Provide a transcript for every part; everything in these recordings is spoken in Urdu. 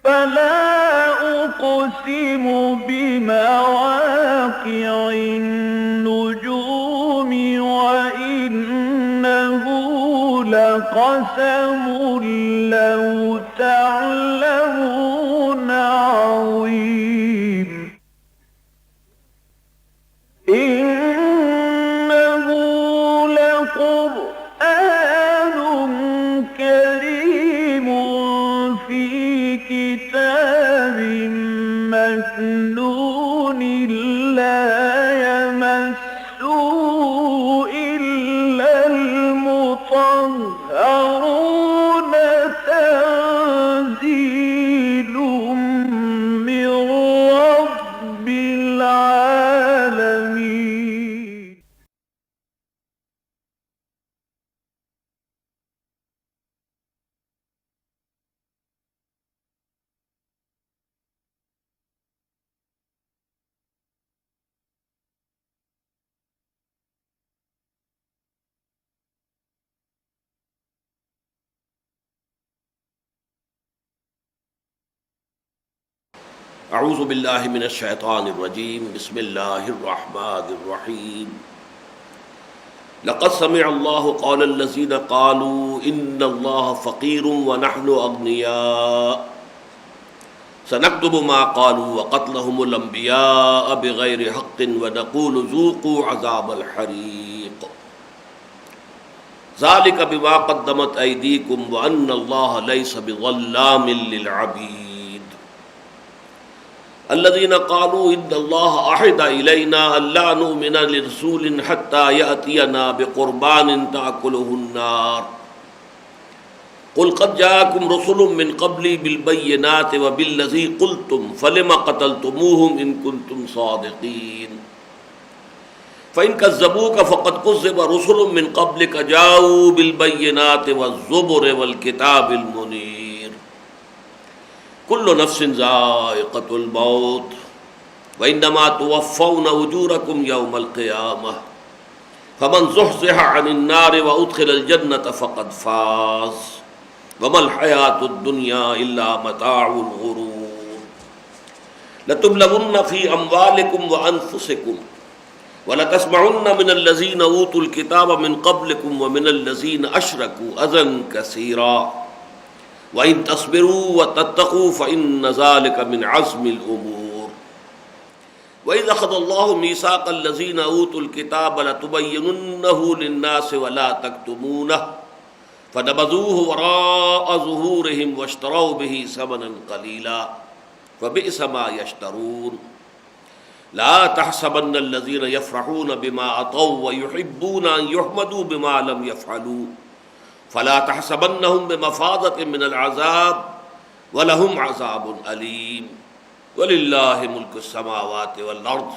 فلا أقسم بمواقع النجوم وإنه لقسم لو تعلمون عظيم إنه لقرآن كريم في كتاب مكنون لا يمسه إلا المطهرون تنزيل من رب العالمين. اعوذ باللہ من الشیطان الرجیم بسم اللہ الرحمن الرحیم لقد سمع اللہ قول الذین قالوا ان اللہ فقیر ونحن اغنیاء سنكتب ما قالوا وقتلهم الانبیاء بغیر حق ونقول ذوقوا عذاب الحریق ذلك بما قدمت ایدیکم وان اللہ لیس بظلام للعبید الذين قالوا ان الله عهد الينا الا نؤمن لرسول حتى ياتينا بقربان تاكله النار قل قد جاءكم رسل من قبلي بالبينات وبالذي قلتم فلم قتلتموهم ان كنتم صادقين فان كذبوك فقد كذب رسل من قبلك جاءوا بالبينات والزبر والكتاب المنير کل نفس ذائقۃ الموت وانما توفون اجورکم یوم القیامہ فمن زحزح عن النار وادخل الجنۃ فقد فاز وما الحیاۃ الدنیا الا متاع الغرور لتبلغن فی اموالکم وانفسکم ولتسمعن من الذین اوتوا الکتاب من قبلکم ومن الذین اشرکوا اذى کثیرا وَإِن تَصْبِرُوا وَتَتَّقُوا فَإِنَّ ذَلِكَ مِنْ عَزْمِ الْأُمُورِ وَإِذْ أَخَذَ اللَّهُ مِيثَاقَ الَّذِينَ أُوتُوا الْكِتَابَ لَتُبَيِّنُنَّهُ لِلنَّاسِ وَلَا تَكْتُمُونَهُ فَنَبَذُوهُ وَرَاءَ ظُهُورِهِمْ وَاشْتَرَوْا بِهِ ثَمَنًا قَلِيلًا فَبِئْسَ مَا يَشْتَرُونَ لَا تَحْسَبَنَّ الَّذِينَ يَفْرَحُونَ بِمَا أَتَوْا وَيُحِبُّونَ أَن يُحْمَدُوا بِمَا لَمْ يَفْعَلُوا فلا تحسبنهم بمفازة من العذاب ولهم عذاب أليم ولله ملك السماوات والأرض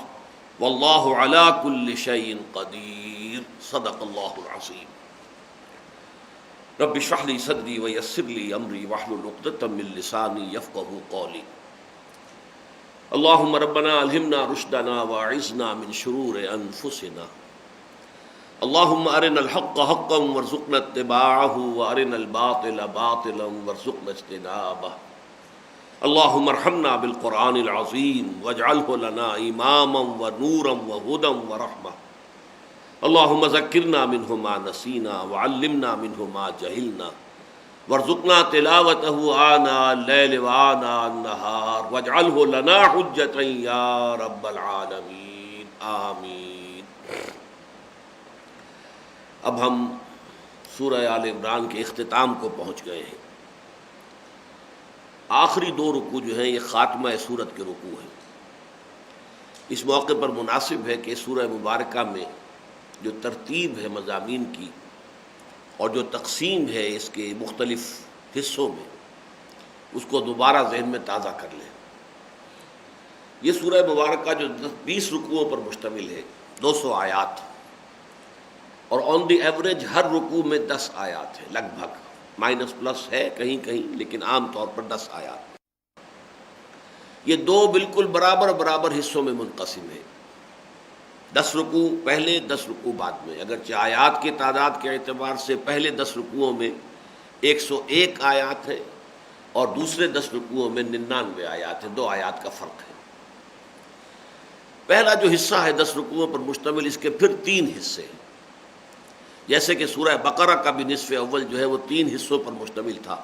والله على كل شيء قدير صدق الله العظيم رب اشرح لي صدري ويسر لي أمري واحلل عقدة من لساني يفقهوا قولي اللهم ربنا ألهمنا رشدنا وأعذنا من شرور أنفسنا اللهم ارنا الحق حقا وارزقنا اتباعه وارنا الباطل باطلا وارزقنا اجتنابه اللهم ارحمنا بالقرآن العظيم واجعله لنا اماما ونورا وهدى ورحمة اللهم ذكرنا منه ما نسينا وعلمنا منه ما جهلنا وارزقنا تلاوته آناء الليل وآناء النهار واجعله لنا حجة يا رب العالمين آمين۔ اب ہم سورہ آل عمران کے اختتام کو پہنچ گئے ہیں۔ آخری دو رکوع جو ہیں یہ خاتمہ سورت کے رکوع ہیں۔ اس موقع پر مناسب ہے کہ سورہ مبارکہ میں جو ترتیب ہے مضامین کی اور جو تقسیم ہے اس کے مختلف حصوں میں، اس کو دوبارہ ذہن میں تازہ کر لیں۔ یہ سورہ مبارکہ جو 20 رکوعوں پر مشتمل ہے، 200 آیات، اور آن دی ایوریج ہر رکوع میں 10 آیات ہے، لگ بھگ مائنس پلس ہے کہیں کہیں، لیکن عام طور پر 10 آیات۔ یہ دو بالکل برابر حصوں میں منقسم ہے، 10 رکوع پہلے 10 رکوع بعد میں، اگرچہ آیات کی تعداد کے اعتبار سے پہلے 10 رکوعوں میں 101 آیات ہے اور دوسرے 10 رکوعوں میں 99 آیات ہیں، 2 آیات کا فرق ہے۔ پہلا جو حصہ ہے 10 رکوعوں پر مشتمل، اس کے پھر 3 حصے ہیں، جیسے کہ سورہ بقرہ کا بھی نصف اول جو ہے وہ 3 حصوں پر مشتمل تھا۔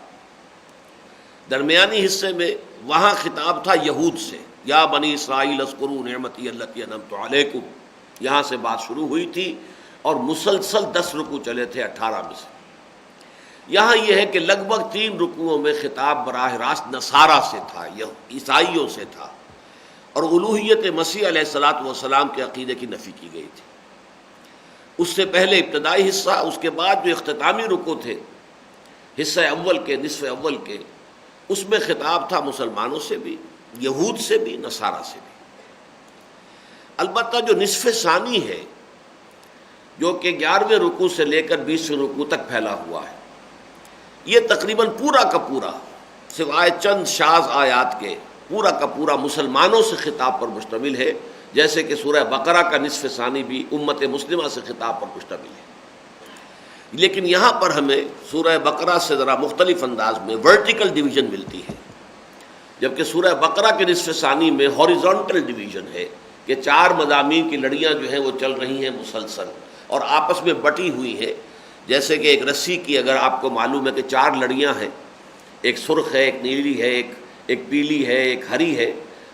درمیانی حصے میں وہاں خطاب تھا یہود سے، یا بنی اسرائیل اذکروا نعمتی التی انعمت علیکم، یہاں سے بات شروع ہوئی تھی اور مسلسل 10 رکوع چلے تھے 18 میں سے۔ یہاں یہ ہے کہ لگ بھگ 3 رکوعوں میں خطاب براہ راست نصارہ سے تھا، عیسائیوں سے تھا، اور الوہیت مسیح علیہ الصلوۃ والسلام کے عقیدے کی نفی کی گئی تھی۔ اس سے پہلے ابتدائی حصہ، اس کے بعد جو اختتامی رکوع تھے حصہ اول کے، نصف اول کے، اس میں خطاب تھا مسلمانوں سے بھی، یہود سے بھی، نصارہ سے بھی۔ البتہ جو نصف ثانی ہے، جو کہ 11ویں رکوع سے لے کر 20ویں رکوع تک پھیلا ہوا ہے، یہ تقریباً پورا کا پورا سوائے چند شاذ آیات کے پورا کا پورا مسلمانوں سے خطاب پر مشتمل ہے، جیسے کہ سورہ بقرہ کا نصف ثانی بھی امت مسلمہ سے خطاب پر مشتمل ہے۔ لیکن یہاں پر ہمیں سورہ بقرہ سے ذرا مختلف انداز میں ورٹیکل ڈویژن ملتی ہے، جبکہ سورہ بقرہ کے نصف ثانی میں ہاریزونٹل ڈویژن ہے کہ 4 مضامین کی لڑیاں جو ہیں وہ چل رہی ہیں مسلسل اور آپس میں بٹی ہوئی ہیں، جیسے کہ ایک رسی کی اگر آپ کو معلوم ہے کہ 4 لڑیاں ہیں، ایک سرخ ہے، ایک نیلی ہے، ایک پیلی ہے، ایک ہری ہے،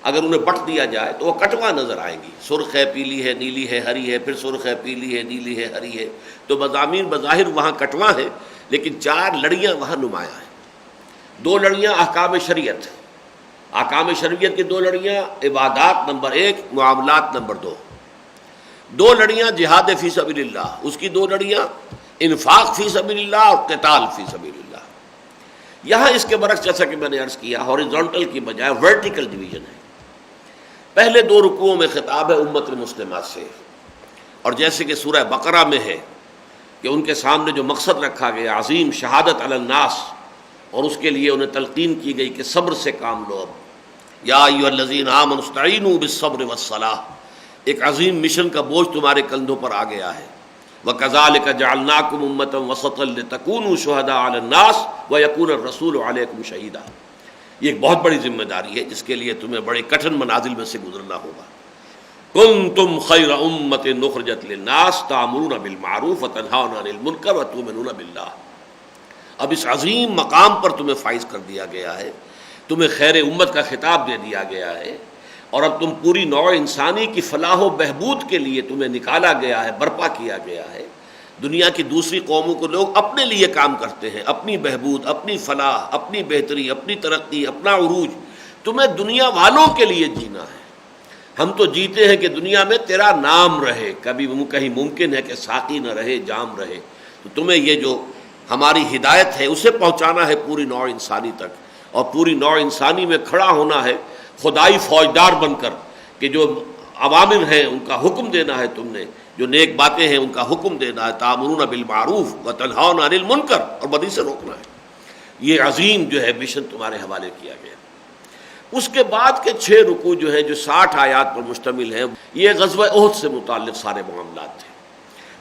اگر انہیں بٹ دیا جائے تو وہ کٹوا نظر آئیں گی، سرخ ہے، پیلی ہے، نیلی ہے، ہری ہے، پھر سرخ ہے، پیلی ہے، نیلی ہے، ہری ہے، تو مضامین بظاہر وہاں کٹوا ہے، لیکن 4 لڑیاں وہاں نمایاں ہیں۔ 2 لڑیاں احکام شریعت، احکام شریعت کی 2 لڑیاں، عبادات نمبر 1، معاملات نمبر 2۔ 2 لڑیاں جہاد فی سبیل اللہ، اس کی 2 لڑیاں انفاق فی سبیل اللہ اور قتال فی سبیل اللہ۔ یہاں اس کے برعکس، جیسا کہ میں نے عرض کیا، ہاریزونٹل کی بجائے ورٹیکل ڈویژن ہے۔ پہلے 2 رکوعوں میں خطاب ہے امت مسلمہ سے، اور جیسے کہ سورہ بقرہ میں ہے کہ ان کے سامنے جو مقصد رکھا گیا عظیم شہادت علی الناس، اور اس کے لیے انہیں تلقین کی گئی کہ صبر سے کام لو۔ اب یا ایھا الذین آمنوا استعینوا بالصبر والصلاۃ، ایک عظیم مشن کا بوجھ تمہارے کندھوں پر آ گیا ہے۔ وَكَذَلِكَ جَعَلْنَاكُمْ أُمَّةً وَسَطًا لِتَكُونُوا شُهَدَاءَ عَلَى النَّاسِ وَيَكُونَ الرَّسُولُ عَلَيْكُمْ شَهِيدًا۔ یہ ایک بہت بڑی ذمہ داری ہے جس کے لیے تمہیں بڑے کٹھن منازل میں سے گزرنا ہوگا۔ كُنتُمْ خَيْرَ أُمَّةٍ أُخْرِجَتْ لِلنَّاسِ تَأْمُرُونَ بِالْمَعْرُوفِ وَتَنْهَوْنَ عَنِ الْمُنكَرِ وَتُؤْمِنُونَ بِاللَّهِ۔ اب اس عظیم مقام پر تمہیں فائز کر دیا گیا ہے، تمہیں خیر امت کا خطاب دے دیا گیا ہے، اور اب تم پوری نوع انسانی کی فلاح و بہبود کے لیے تمہیں نکالا گیا ہے، برپا کیا گیا ہے۔ دنیا کی دوسری قوموں کو لوگ اپنے لیے کام کرتے ہیں، اپنی بہبود، اپنی فلاح، اپنی بہتری، اپنی ترقی، اپنا عروج، تمہیں دنیا والوں کے لیے جینا ہے۔ ہم تو جیتے ہیں کہ دنیا میں تیرا نام رہے، کبھی کہیں ممکن ہے کہ ساقی نہ رہے، جام رہے، تو تمہیں یہ جو ہماری ہدایت ہے اسے پہنچانا ہے پوری نوع انسانی تک، اور پوری نوع انسانی میں کھڑا ہونا ہے خدائی فوجدار بن کر، کہ جو عوامر ہیں ان کا حکم دینا ہے تم نے، جو نیک باتیں ہیں ان کا حکم دینا ہے، تأمرون بالمعروف وتنہون عن المنکر، اور بدی سے روکنا ہے۔ یہ عظیم جو ہے مشن تمہارے حوالے کیا گیا۔ اس کے بعد کے 6 رکوع جو ہیں، جو 60 آیات پر مشتمل ہیں، یہ غزوہ احد سے متعلق سارے معاملات تھے۔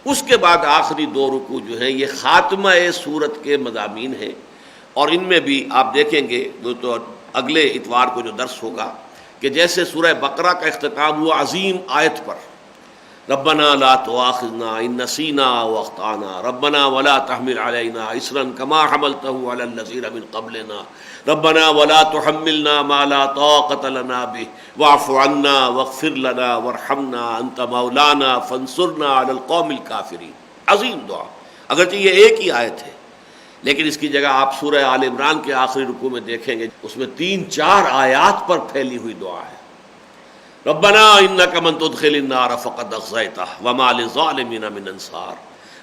اس کے بعد آخری 2 رکوع جو ہیں یہ خاتمہ سورت کے مضامین ہیں، اور ان میں بھی آپ دیکھیں گے وہ تو اگلے اتوار کو جو درس ہوگا کہ جیسے سورہ بقرہ کا اختتام ہوا عظیم آیت پر، ربنا لا تؤاخذنا ان نسینا واخطانا ربنا ولا تحمل علینا اصرا کما حملته علی الذین من قبلنا ربنا ولا تحملنا ما لا طاقة لنا به واعف عنا واغفر لنا وارحمنا انت مولانا فانصرنا علی القوم الکافرین۔ عظیم دعا، اگرچہ یہ ایک ہی آیت ہے، لیکن اس کی جگہ آپ سورہ آل عمران کے آخری رکوع میں دیکھیں گے اس میں 3-4 آیات پر پھیلی ہوئی دعا ہے۔ ربنا انک من تدخل النار فقد اخزیتہ وما للظالمین من انصار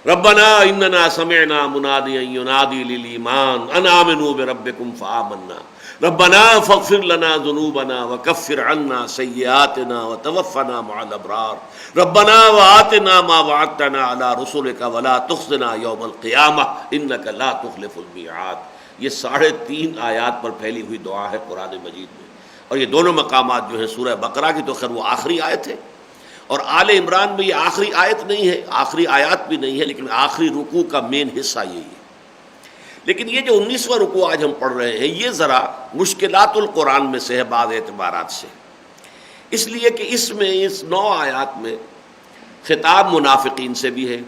ربنا اننا سمعنا منادیا ینادی للایمان ان آمنوا بربکم فآمنا ربنا فاغفر لنا ذنوبنا وکفر عنا سیئاتنا وتوفنا مع الابرار ربنا وآتنا ما وعدتنا على رسلك ولا تخزنا یوم القیامہ انک لا تخلف المیعاد۔ یہ 3.5 آیات پر پھیلی ہوئی دعا ہے قرآن مجید میں، اور یہ دونوں مقامات جو ہیں سورہ بقرہ کی تو خیر وہ آخری آیت ہے، اور آل عمران میں یہ آخری آیت نہیں ہے، آخری آیات بھی نہیں ہے، لیکن آخری رکوع کا مین حصہ یہی ہے۔ لیکن یہ جو 19واں رکوع آج ہم پڑھ رہے ہیں یہ ذرا مشکلات القرآن میں سے ہے بعض اعتبارات سے، اس لیے کہ اس میں اس 9 آیات میں خطاب منافقین سے بھی ہے،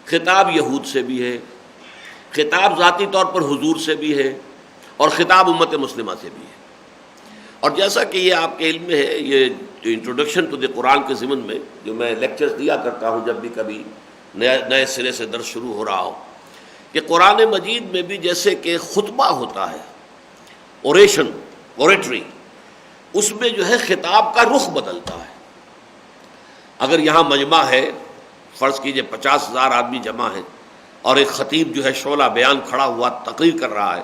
خطاب یہود سے بھی ہے، خطاب ذاتی طور پر حضور سے بھی ہے، اور خطاب امت مسلمہ سے بھی ہے۔ اور جیسا کہ یہ آپ کے علم میں ہے، یہ جو انٹروڈکشن ٹو دی قرآن کے ضمن میں جو میں لیکچرز دیا کرتا ہوں جب بھی کبھی نئے سرے سے درس شروع ہو رہا ہو، کہ قرآن مجید میں بھی جیسے کہ خطبہ ہوتا ہے، اوریشن، اوریٹری، اس میں جو ہے خطاب کا رخ بدلتا ہے۔ اگر یہاں مجمع ہے، فرض کیجئے 50,000 آدمی جمع ہیں اور ایک خطیب جو ہے شعلہ بیان کھڑا ہوا تقریر کر رہا ہے،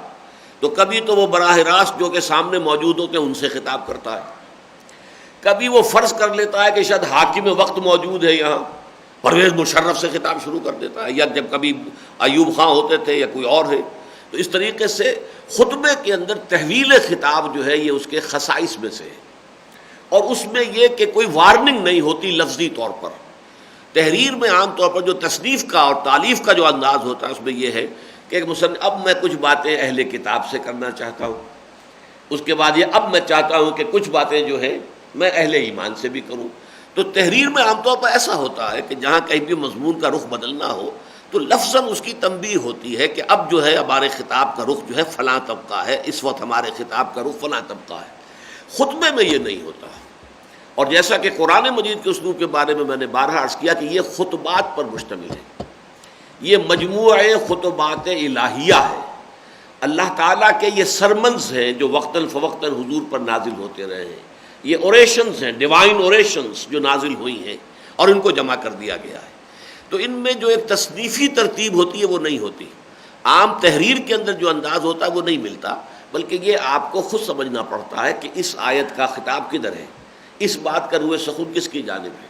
تو کبھی تو وہ براہ راست جو کہ سامنے موجود ہوتے ہیں ان سے خطاب کرتا ہے، کبھی وہ فرض کر لیتا ہے کہ شاید حاکم وقت موجود ہے یہاں، پرویز مشرف سے خطاب شروع کر دیتا ہے، یا جب کبھی ایوب خان ہوتے تھے یا کوئی اور ہے۔ تو اس طریقے سے خطبے کے اندر تحویل خطاب جو ہے یہ اس کے خصائص میں سے ہے، اور اس میں یہ کہ کوئی وارننگ نہیں ہوتی لفظی طور پر۔ تحریر میں عام طور پر جو تصنیف کا اور تالیف کا جو انداز ہوتا ہے اس میں یہ ہے کہ ایک مصنف، اب میں کچھ باتیں اہل کتاب سے کرنا چاہتا ہوں، اس کے بعد یہ اب میں چاہتا ہوں کہ کچھ باتیں جو ہیں میں اہل ایمان سے بھی کروں۔ تو تحریر میں عام طور پر ایسا ہوتا ہے کہ جہاں کہیں بھی مضمون کا رخ بدلنا ہو تو لفظاً اس کی تنبیہ ہوتی ہے کہ اب جو ہے ہمارے خطاب کا رخ جو ہے فلاں طبقہ ہے، اس وقت ہمارے خطاب کا رخ فلاں طبقہ ہے۔ خطبے میں یہ نہیں ہوتا، اور جیسا کہ قرآن مجید کے اسلوب کے بارے میں نے بارہا عرض کیا کہ یہ خطبات پر مشتمل ہے، یہ مجموعہ خطبات الہیہ ہے، اللہ تعالیٰ کے یہ سرمنز ہیں جو وقتاً فوقتاً حضور پر نازل ہوتے رہے ہیں، یہ اوریشنز ہیں، ڈیوائن اوریشنز جو نازل ہوئی ہیں اور ان کو جمع کر دیا گیا ہے۔ تو ان میں جو ایک تصنیفی ترتیب ہوتی ہے وہ نہیں ہوتی، عام تحریر کے اندر جو انداز ہوتا ہے وہ نہیں ملتا، بلکہ یہ آپ کو خود سمجھنا پڑتا ہے کہ اس آیت کا خطاب کدھر ہے، اس بات کا روئے سخن کس کی جانب ہے۔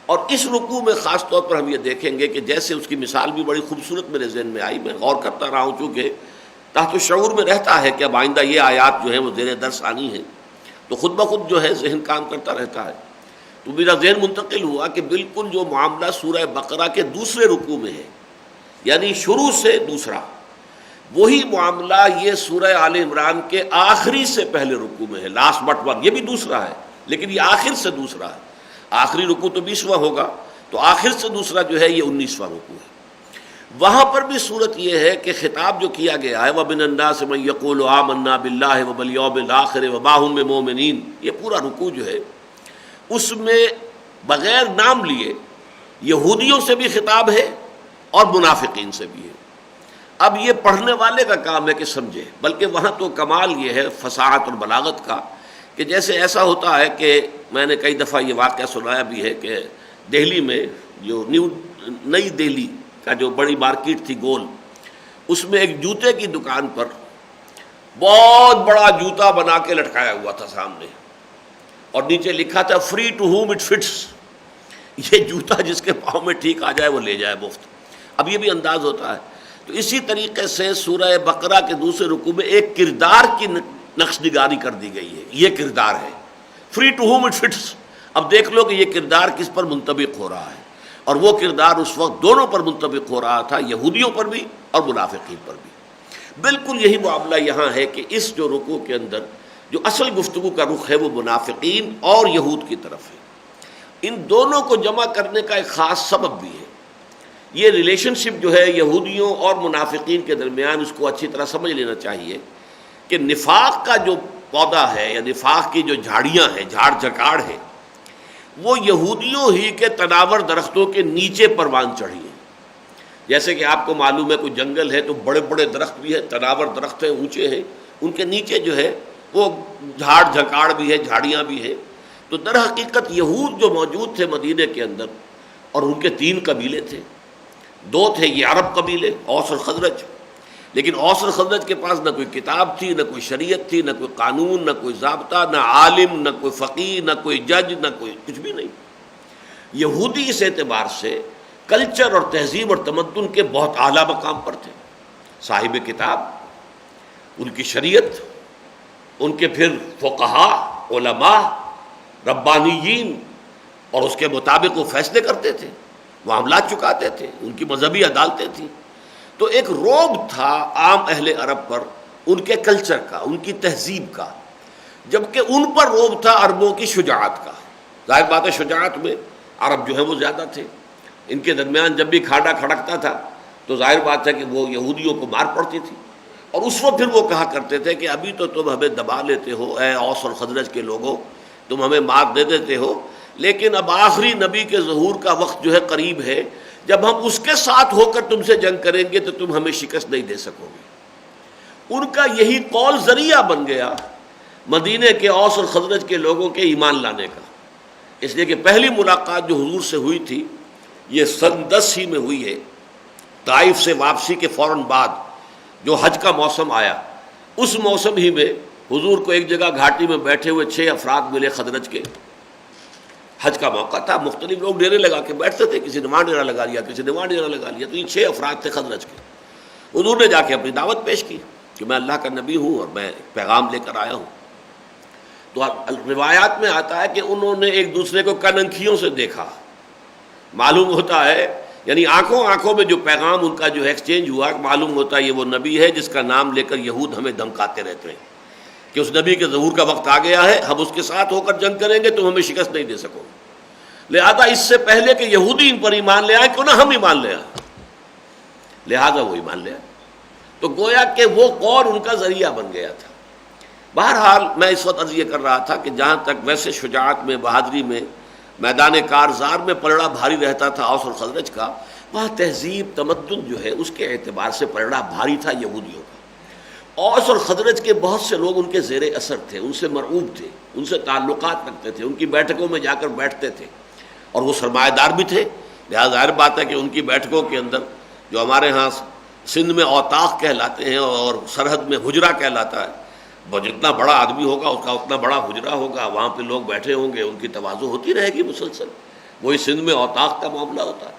اور اس رکوع میں خاص طور پر ہم یہ دیکھیں گے کہ جیسے اس کی مثال بھی بڑی خوبصورت میرے ذہن میں آئی، میں غور کرتا رہا ہوں چونکہ تحت شعور میں رہتا ہے کہ اب آئندہ یہ آیات جو ہیں وہ زیر درس آنی ہیں، تو خود بخود جو ہے ذہن کام کرتا رہتا ہے۔ تو میرا ذہن منتقل ہوا کہ بالکل جو معاملہ سورہ بقرہ کے دوسرے رکوع میں ہے، یعنی شروع سے دوسرا، وہی معاملہ یہ سورہ آل عمران کے آخری سے پہلے رکوع میں ہے، لاسٹ بٹ ون، یہ بھی دوسرا ہے لیکن یہ آخر سے دوسرا ہے۔ آخری رکوع تو 20واں ہوگا، تو آخر سے دوسرا جو ہے یہ 19واں رکوع ہے۔ وہاں پر بھی صورت یہ ہے کہ خطاب جو کیا گیا ہے وَمِنَ النَّاسِ مَن يَقُولُ آمَنَّا بِاللَّهِ وَبَالْيَوْمِ الْآخِرِ وَمَا هُم بِمُؤْمِنِينَ، یہ پورا رکوع جو ہے اس میں بغیر نام لیے یہودیوں سے بھی خطاب ہے اور منافقین سے بھی ہے۔ اب یہ پڑھنے والے کا کام ہے کہ سمجھے، بلکہ وہاں تو کمال یہ ہے فصاحت اور بلاغت کا کہ جیسے ایسا ہوتا ہے کہ میں نے کئی دفعہ یہ واقعہ سنایا بھی ہے کہ دہلی میں جو نئی دہلی کا جو بڑی مارکیٹ تھی گول، اس میں ایک جوتے کی دکان پر بہت بڑا جوتا بنا کے لٹکایا ہوا تھا سامنے، اور نیچے لکھا تھا free to whom it fits, یہ جوتا جس کے پاؤں میں ٹھیک آ جائے وہ لے جائے مفت۔ اب یہ بھی انداز ہوتا ہے۔ تو اسی طریقے سے سورہ بقرہ کے دوسرے رکوع میں ایک کردار کی نقش نگاری کر دی گئی ہے، یہ کردار ہے free to whom it fits. اب دیکھ لو کہ یہ کردار کس پر منطبق ہو رہا ہے، اور وہ کردار اس وقت دونوں پر منطبق ہو رہا تھا، یہودیوں پر بھی اور منافقین پر بھی۔ بالکل یہی معاملہ یہاں ہے کہ اس جو رکوع کے اندر جو اصل گفتگو کا رخ ہے وہ منافقین اور یہود کی طرف ہے۔ ان دونوں کو جمع کرنے کا ایک خاص سبب بھی ہے۔ یہ ریلیشن شپ جو ہے یہودیوں اور منافقین کے درمیان، اس کو اچھی طرح سمجھ لینا چاہیے کہ نفاق کا جو پودا ہے یا نفاق کی جو جھاڑیاں ہیں، جھاڑ جھکاڑ ہے، وہ یہودیوں ہی کے تناور درختوں کے نیچے پروان چڑھی ہیں۔ جیسے کہ آپ کو معلوم ہے کوئی جنگل ہے تو بڑے بڑے درخت بھی ہیں، تناور درخت ہیں، اونچے ہیں، ان کے نیچے جو ہے وہ جھاڑ جھکاڑ بھی ہے، جھاڑیاں بھی ہیں۔ تو در حقیقت یہود جو موجود تھے مدینے کے اندر، اور ان کے 3 قبیلے تھے، 2 تھے یہ عرب قبیلے اوس اور خزرج، لیکن اوس اور خزرج کے پاس نہ کوئی کتاب تھی، نہ کوئی شریعت تھی، نہ کوئی قانون، نہ کوئی ضابطہ، نہ عالم، نہ کوئی فقیہ، نہ کوئی جج، نہ کوئی کچھ بھی نہیں۔ یہودی اس اعتبار سے کلچر اور تہذیب اور تمدن کے بہت اعلیٰ مقام پر تھے، صاحب کتاب، ان کی شریعت، ان کے پھر فقہاء، علماء، ربانیین، اور اس کے مطابق وہ فیصلے کرتے تھے، معاملات چکاتے تھے، ان کی مذہبی عدالتیں تھیں۔ تو ایک رعب تھا عام اہل عرب پر ان کے کلچر کا، ان کی تہذیب کا، جبکہ ان پر رعب تھا عربوں کی شجاعت کا۔ ظاہر بات ہے شجاعت میں عرب جو ہے وہ زیادہ تھے، ان کے درمیان جب بھی کھاڑا کھڑکتا تھا تو ظاہر بات ہے کہ وہ یہودیوں کو مار پڑتی تھی، اور اس وقت پھر وہ کہا کرتے تھے کہ ابھی تو تم ہمیں دبا لیتے ہو اے اوس اور خزرج کے لوگوں، تم ہمیں مار دے دیتے ہو، لیکن اب آخری نبی کے ظہور کا وقت جو ہے قریب ہے، جب ہم اس کے ساتھ ہو کر تم سے جنگ کریں گے تو تم ہمیں شکست نہیں دے سکو گے۔ ان کا یہی قول ذریعہ بن گیا مدینے کے اوس اور خزرج کے لوگوں کے ایمان لانے کا، اس لیے کہ پہلی ملاقات جو حضور سے ہوئی تھی یہ سن 10 ہی میں ہوئی ہے، طائف سے واپسی کے فوراً بعد جو حج کا موسم آیا، اس موسم ہی میں حضور کو ایک جگہ گھاٹی میں بیٹھے ہوئے 6 افراد ملے خزرج کے۔ حج کا موقع تھا، مختلف لوگ ڈیرے لگا کے بیٹھتے تھے، کسی نے وہاں ڈیرا لگا لیا، کسی نے وہاں ڈیرا لگا لیا، تو یہ 6 افراد تھے خزرج کے۔ حضور نے جا کے اپنی دعوت پیش کی کہ میں اللہ کا نبی ہوں اور میں پیغام لے کر آیا ہوں۔ تو روایات میں آتا ہے کہ انہوں نے ایک دوسرے کو کننکھیوں سے دیکھا، معلوم ہوتا ہے یعنی آنکھوں میں جو پیغام ان کا جو ایکسچینج ہوا، معلوم ہوتا ہے یہ وہ نبی ہے جس کا نام لے کر یہود ہمیں دھمکاتے رہتے ہیں کہ اس نبی کے ظہور کا وقت آ گیا ہے، ہم اس کے ساتھ ہو کر جنگ کریں گے تو ہمیں شکست نہیں دے سکو گے، لہذا اس سے پہلے کہ یہودی ان پر ایمان لے آئے کیوں نہ ہم ایمان لے آئے، لہذا وہ ایمان لے آئے۔ تو گویا کہ وہ قول ان کا ذریعہ بن گیا تھا۔ بہرحال میں اس وقت عرض یہ کر رہا تھا کہ جہاں تک ویسے شجاعت میں، بہادری میں، میدان کارزار میں پلڑا بھاری رہتا تھا اوس اور خزرج کا، وہاں تہذیب تمدن جو ہے اس کے اعتبار سے پلڑا بھاری تھا یہودیوں کا۔ اوس اور خزرج کے بہت سے لوگ ان کے زیر اثر تھے، ان سے مرعوب تھے، ان سے تعلقات رکھتے تھے، ان کی بیٹھکوں میں جا کر بیٹھتے تھے، اور وہ سرمایہ دار بھی تھے، لہذا ظاہر بات ہے کہ ان کی بیٹھکوں کے اندر جو ہمارے ہاں سندھ میں اوطاق کہلاتے ہیں اور سرحد میں حجرہ کہلاتا ہے، جتنا بڑا آدمی ہوگا اس کا اتنا بڑا حجرہ ہوگا، وہاں پہ لوگ بیٹھے ہوں گے، ان کی تواضع ہوتی رہے گی مسلسل، وہی سندھ میں اوطاق کا معاملہ ہوتا ہے۔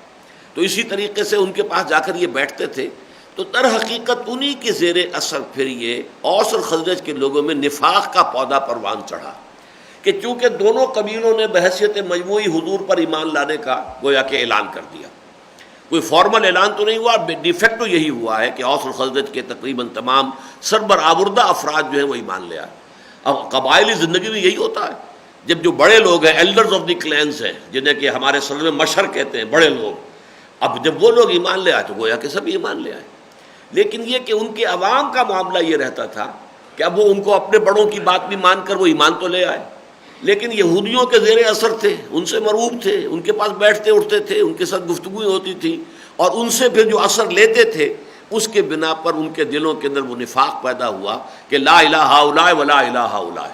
تو اسی طریقے سے ان کے پاس جا کر یہ بیٹھتے تھے، تو در حقیقت انہی کے زیر اثر پھر یہ اوس اور خزرج کے لوگوں میں نفاق کا پودا پروان چڑھا کہ چونکہ دونوں قبیلوں نے بحیثیت مجموعی حضور پر ایمان لانے کا گویا کہ اعلان کر دیا، کوئی فارمل اعلان تو نہیں ہوا، ڈی فیکٹو یہی ہوا ہے کہ اوس اور خزرج کے تقریباً تمام سربرآوردہ افراد جو ہیں وہ ایمان لے آئے۔ اب قبائلی زندگی میں یہی ہوتا ہے، جب جو بڑے لوگ ہیں، ایلڈرز آف دی کلینز ہیں، جنہیں کہ ہمارے سر میں مشر کہتے ہیں، بڑے لوگ، اب جب وہ لوگ ایمان لے آئے تو گویا کہ سب ایمان لے آئے۔ لیکن یہ کہ ان کے عوام کا معاملہ یہ رہتا تھا کہ اب وہ ان کو اپنے بڑوں کی بات بھی مان کر وہ ایمان تو لے آئے، لیکن یہودیوں کے زیر اثر تھے، ان سے مرعوب تھے، ان کے پاس بیٹھتے اٹھتے تھے، ان کے ساتھ گفتگو ہوتی تھی، اور ان سے پھر جو اثر لیتے تھے اس کے بنا پر ان کے دلوں کے اندر وہ نفاق پیدا ہوا کہ لا الہ ہؤلاء ولا الہ ہؤلاء،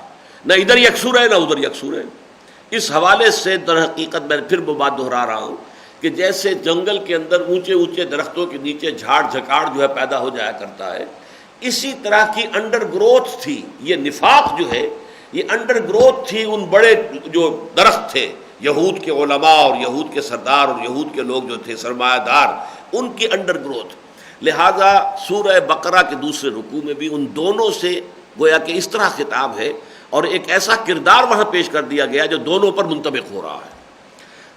نہ ادھر یکسر ہے نہ ادھر یکسر ہے۔ اس حوالے سے در حقیقت میں پھر وہ بات دہرا رہا ہوں کہ جیسے جنگل کے اندر اونچے اونچے درختوں کے نیچے جھاڑ جھکاڑ جو ہے پیدا ہو جایا کرتا ہے، اسی طرح کی انڈر گروتھ تھی یہ نفاق جو ہے، یہ انڈر گروتھ تھی ان بڑے جو درخت تھے، یہود کے علماء اور یہود کے سردار اور یہود کے لوگ جو تھے سرمایہ دار، ان کی انڈر گروتھ۔ لہذا سورہ بقرہ کے دوسرے رکوع میں بھی ان دونوں سے گویا کہ اس طرح خطاب ہے، اور ایک ایسا کردار وہاں پیش کر دیا گیا جو دونوں پر منطبق ہو رہا ہے۔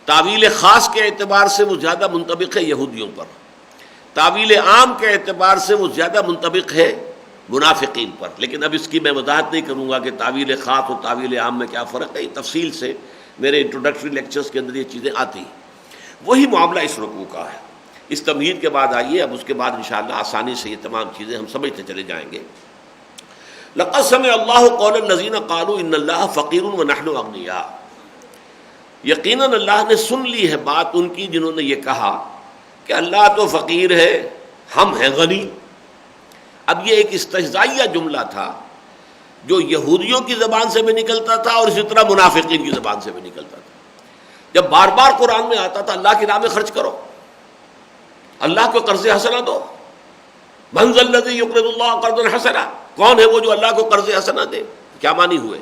تعویل خاص کے اعتبار سے وہ زیادہ منطبق ہے یہودیوں پر، تعویل عام کے اعتبار سے وہ زیادہ منطبق ہے منافقین پر، لیکن اب اس کی میں وضاحت نہیں کروں گا کہ تعویل خاص اور تعویل عام میں کیا فرق ہے، تفصیل سے میرے انٹروڈکٹری لیکچرز کے اندر یہ چیزیں آتی ہیں۔ وہی معاملہ اس رکوع کا ہے۔ اس تمہید کے بعد آئیے اب اس کے بعد انشاءاللہ آسانی سے یہ تمام چیزیں ہم سمجھتے چلے جائیں گے۔ لقد سمع اللہ قول الذین قالوا ان اللہ فقیر ونحن اغنیاء، یقیناً اللہ نے سن لی ہے بات ان کی جنہوں نے یہ کہا کہ اللہ تو فقیر ہے، ہم ہیں غنی۔ اب یہ ایک استہزائیہ جملہ تھا جو یہودیوں کی زبان سے بھی نکلتا تھا اور اسی طرح منافقین کی زبان سے بھی نکلتا تھا۔ جب بار بار قرآن میں آتا تھا اللہ کی راہ میں خرچ کرو، اللہ کو قرض حسنہ دو، من ذا الذی یقرض اللہ قرضا حسنا، کون ہے وہ جو اللہ کو قرض حسنہ دے؟ کیا معنی ہوئے؟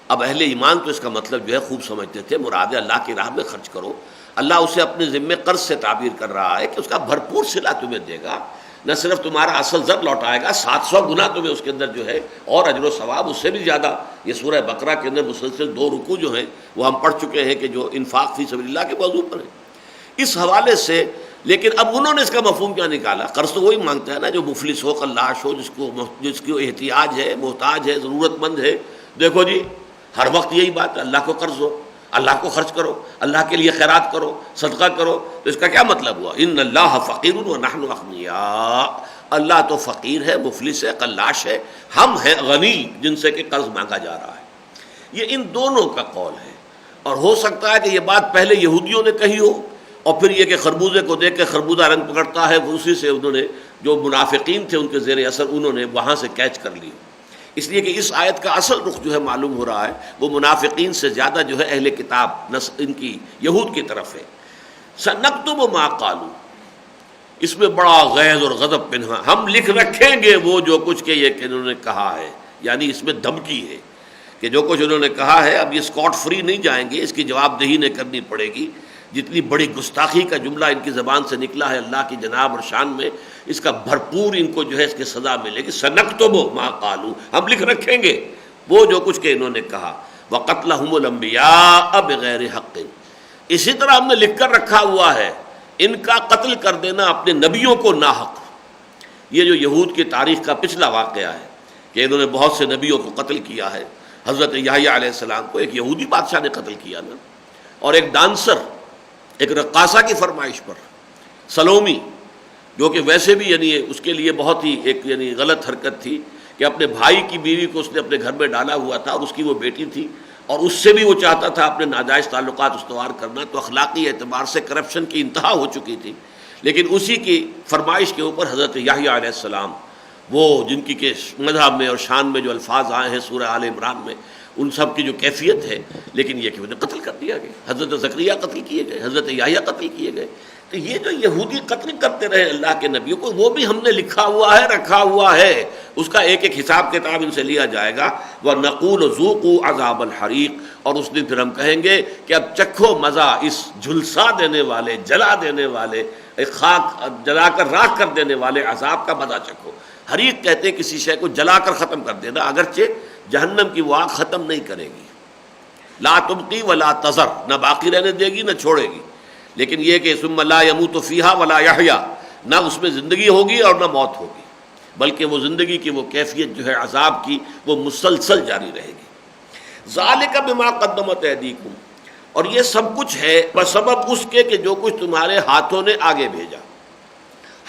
اب اہل ایمان تو اس کا مطلب جو ہے خوب سمجھتے تھے، مراد ہے اللہ کی راہ میں خرچ کرو، اللہ اسے اپنے ذمے قرض سے تعبیر کر رہا ہے کہ اس کا بھرپور صلہ تمہیں دے گا، نہ صرف تمہارا اصل زر لوٹائے گا، 700 گنا تمہیں اس کے اندر جو ہے اور اجر و ثواب اس سے بھی زیادہ۔ یہ سورہ بقرہ کے اندر مسلسل 2 رکوع جو ہیں وہ ہم پڑھ چکے ہیں کہ جو انفاق فی سبیل اللہ کے موضوع پر ہیں۔ اس حوالے سے لیکن اب انہوں نے اس کا مفہوم کیا نکالا؟ قرض تو وہی مانگتا ہے نا جو مفلس ہو، قلاش ہو، جس کو احتیاج ہے، محتاج ہے، ضرورت مند ہے. دیکھو جی ہر وقت یہی بات ہے، اللہ کو قرض ہو، اللہ کو خرچ کرو، اللہ کے لیے خیرات کرو، صدقہ کرو. تو اس کا کیا مطلب ہوا؟ ان اللہ فقیر ونحن اغنیاء، اللہ تو فقیر ہے، مفلس ہے، قلاش ہے، ہم ہیں غنی جن سے کہ قرض مانگا جا رہا ہے. یہ ان دونوں کا قول ہے. اور ہو سکتا ہے کہ یہ بات پہلے یہودیوں نے کہی ہو، اور پھر یہ کہ خربوزے کو دیکھ کے خربوزہ رنگ پکڑتا ہے، اسی سے انہوں نے جو منافقین تھے ان کے زیر اثر انہوں نے وہاں سے کیچ کر لی. اس لیے کہ اس آیت کا اصل رخ جو ہے معلوم ہو رہا ہے وہ منافقین سے زیادہ جو ہے اہل کتاب ان کی یہود کی طرف ہے. سنکتب ما قالوا، اس میں بڑا غیظ اور غضب پنہا، ہم لکھ رکھیں گے وہ جو کچھ کہ یہ کہ انہوں نے کہا ہے. یعنی اس میں دھمکی ہے کہ جو کچھ انہوں نے کہا ہے اب یہ اسکاٹ فری نہیں جائیں گے، اس کی جواب دہی نہیں کرنی پڑے گی. جتنی بڑی گستاخی کا جملہ ان کی زبان سے نکلا ہے اللہ کی جناب اور شان میں، اس کا بھرپور ان کو جو ہے اس کی سزا ملے گی. سنکتب ما قالوا، ہم لکھ رکھیں گے وہ جو کچھ کہ انہوں نے کہا. وقتلہم الانبیاء بغیر حق، اسی طرح ہم نے لکھ کر رکھا ہوا ہے ان کا قتل کر دینا اپنے نبیوں کو ناحق. یہ جو یہود کی تاریخ کا پچھلا واقعہ ہے کہ انہوں نے بہت سے نبیوں کو قتل کیا ہے. حضرت یحییٰ علیہ السلام کو ایک یہودی بادشاہ نے قتل کیا نا، اور ایک ڈانسر، ایک رقاصہ کی فرمائش پر، سلومی، جو کہ ویسے بھی یعنی اس کے لیے بہت ہی ایک یعنی غلط حرکت تھی کہ اپنے بھائی کی بیوی کو اس نے اپنے گھر میں ڈالا ہوا تھا، اور اس کی وہ بیٹی تھی، اور اس سے بھی وہ چاہتا تھا اپنے ناجائز تعلقات استوار کرنا. تو اخلاقی اعتبار سے کرپشن کی انتہا ہو چکی تھی. لیکن اسی کی فرمائش کے اوپر حضرت یحییٰ علیہ السلام، وہ جن کی کہ مذہب میں اور شان میں جو الفاظ آئے ہیں سورہ آل عمران میں، ان سب کی جو کیفیت ہے، لیکن یہ کہ انہیں قتل کر دیا گیا. حضرت زکریا قتل کیے گئے، حضرت یحییٰ قتل کیے گئے. تو یہ جو یہودی قتل کرتے رہے اللہ کے نبیوں کو، وہ بھی ہم نے لکھا ہوا ہے، رکھا ہوا ہے. اس کا ایک ایک حساب کتاب ان سے لیا جائے گا. وَنَقُولُ ذُوقُوا عَذَابَ الْحَرِيقِ، اور اس دن پھر ہم کہیں گے کہ اب چکھو مزہ اس جھلسا دینے والے، جلا دینے والے، ایک خاک جلا کر راکھ کر دینے والے عذاب کا مزہ چکھو. حریق کہتے ہیں کسی شے کو جلا کر ختم کر دینا، اگرچہ جہنم کی وہ آگ ختم نہیں کرے گی، لا تبقی ولا تذر، نہ باقی رہنے دے گی نہ چھوڑے گی. لیکن یہ کہ ثم لا يموت فیہا ولا یحییٰ، نہ اس میں زندگی ہوگی اور نہ موت ہوگی، بلکہ وہ زندگی کی وہ کیفیت جو ہے عذاب کی وہ مسلسل جاری رہے گی. ذالک بما قدمت ایدیکم، اور یہ سب کچھ ہے بسبب اس کے کہ جو کچھ تمہارے ہاتھوں نے آگے بھیجا.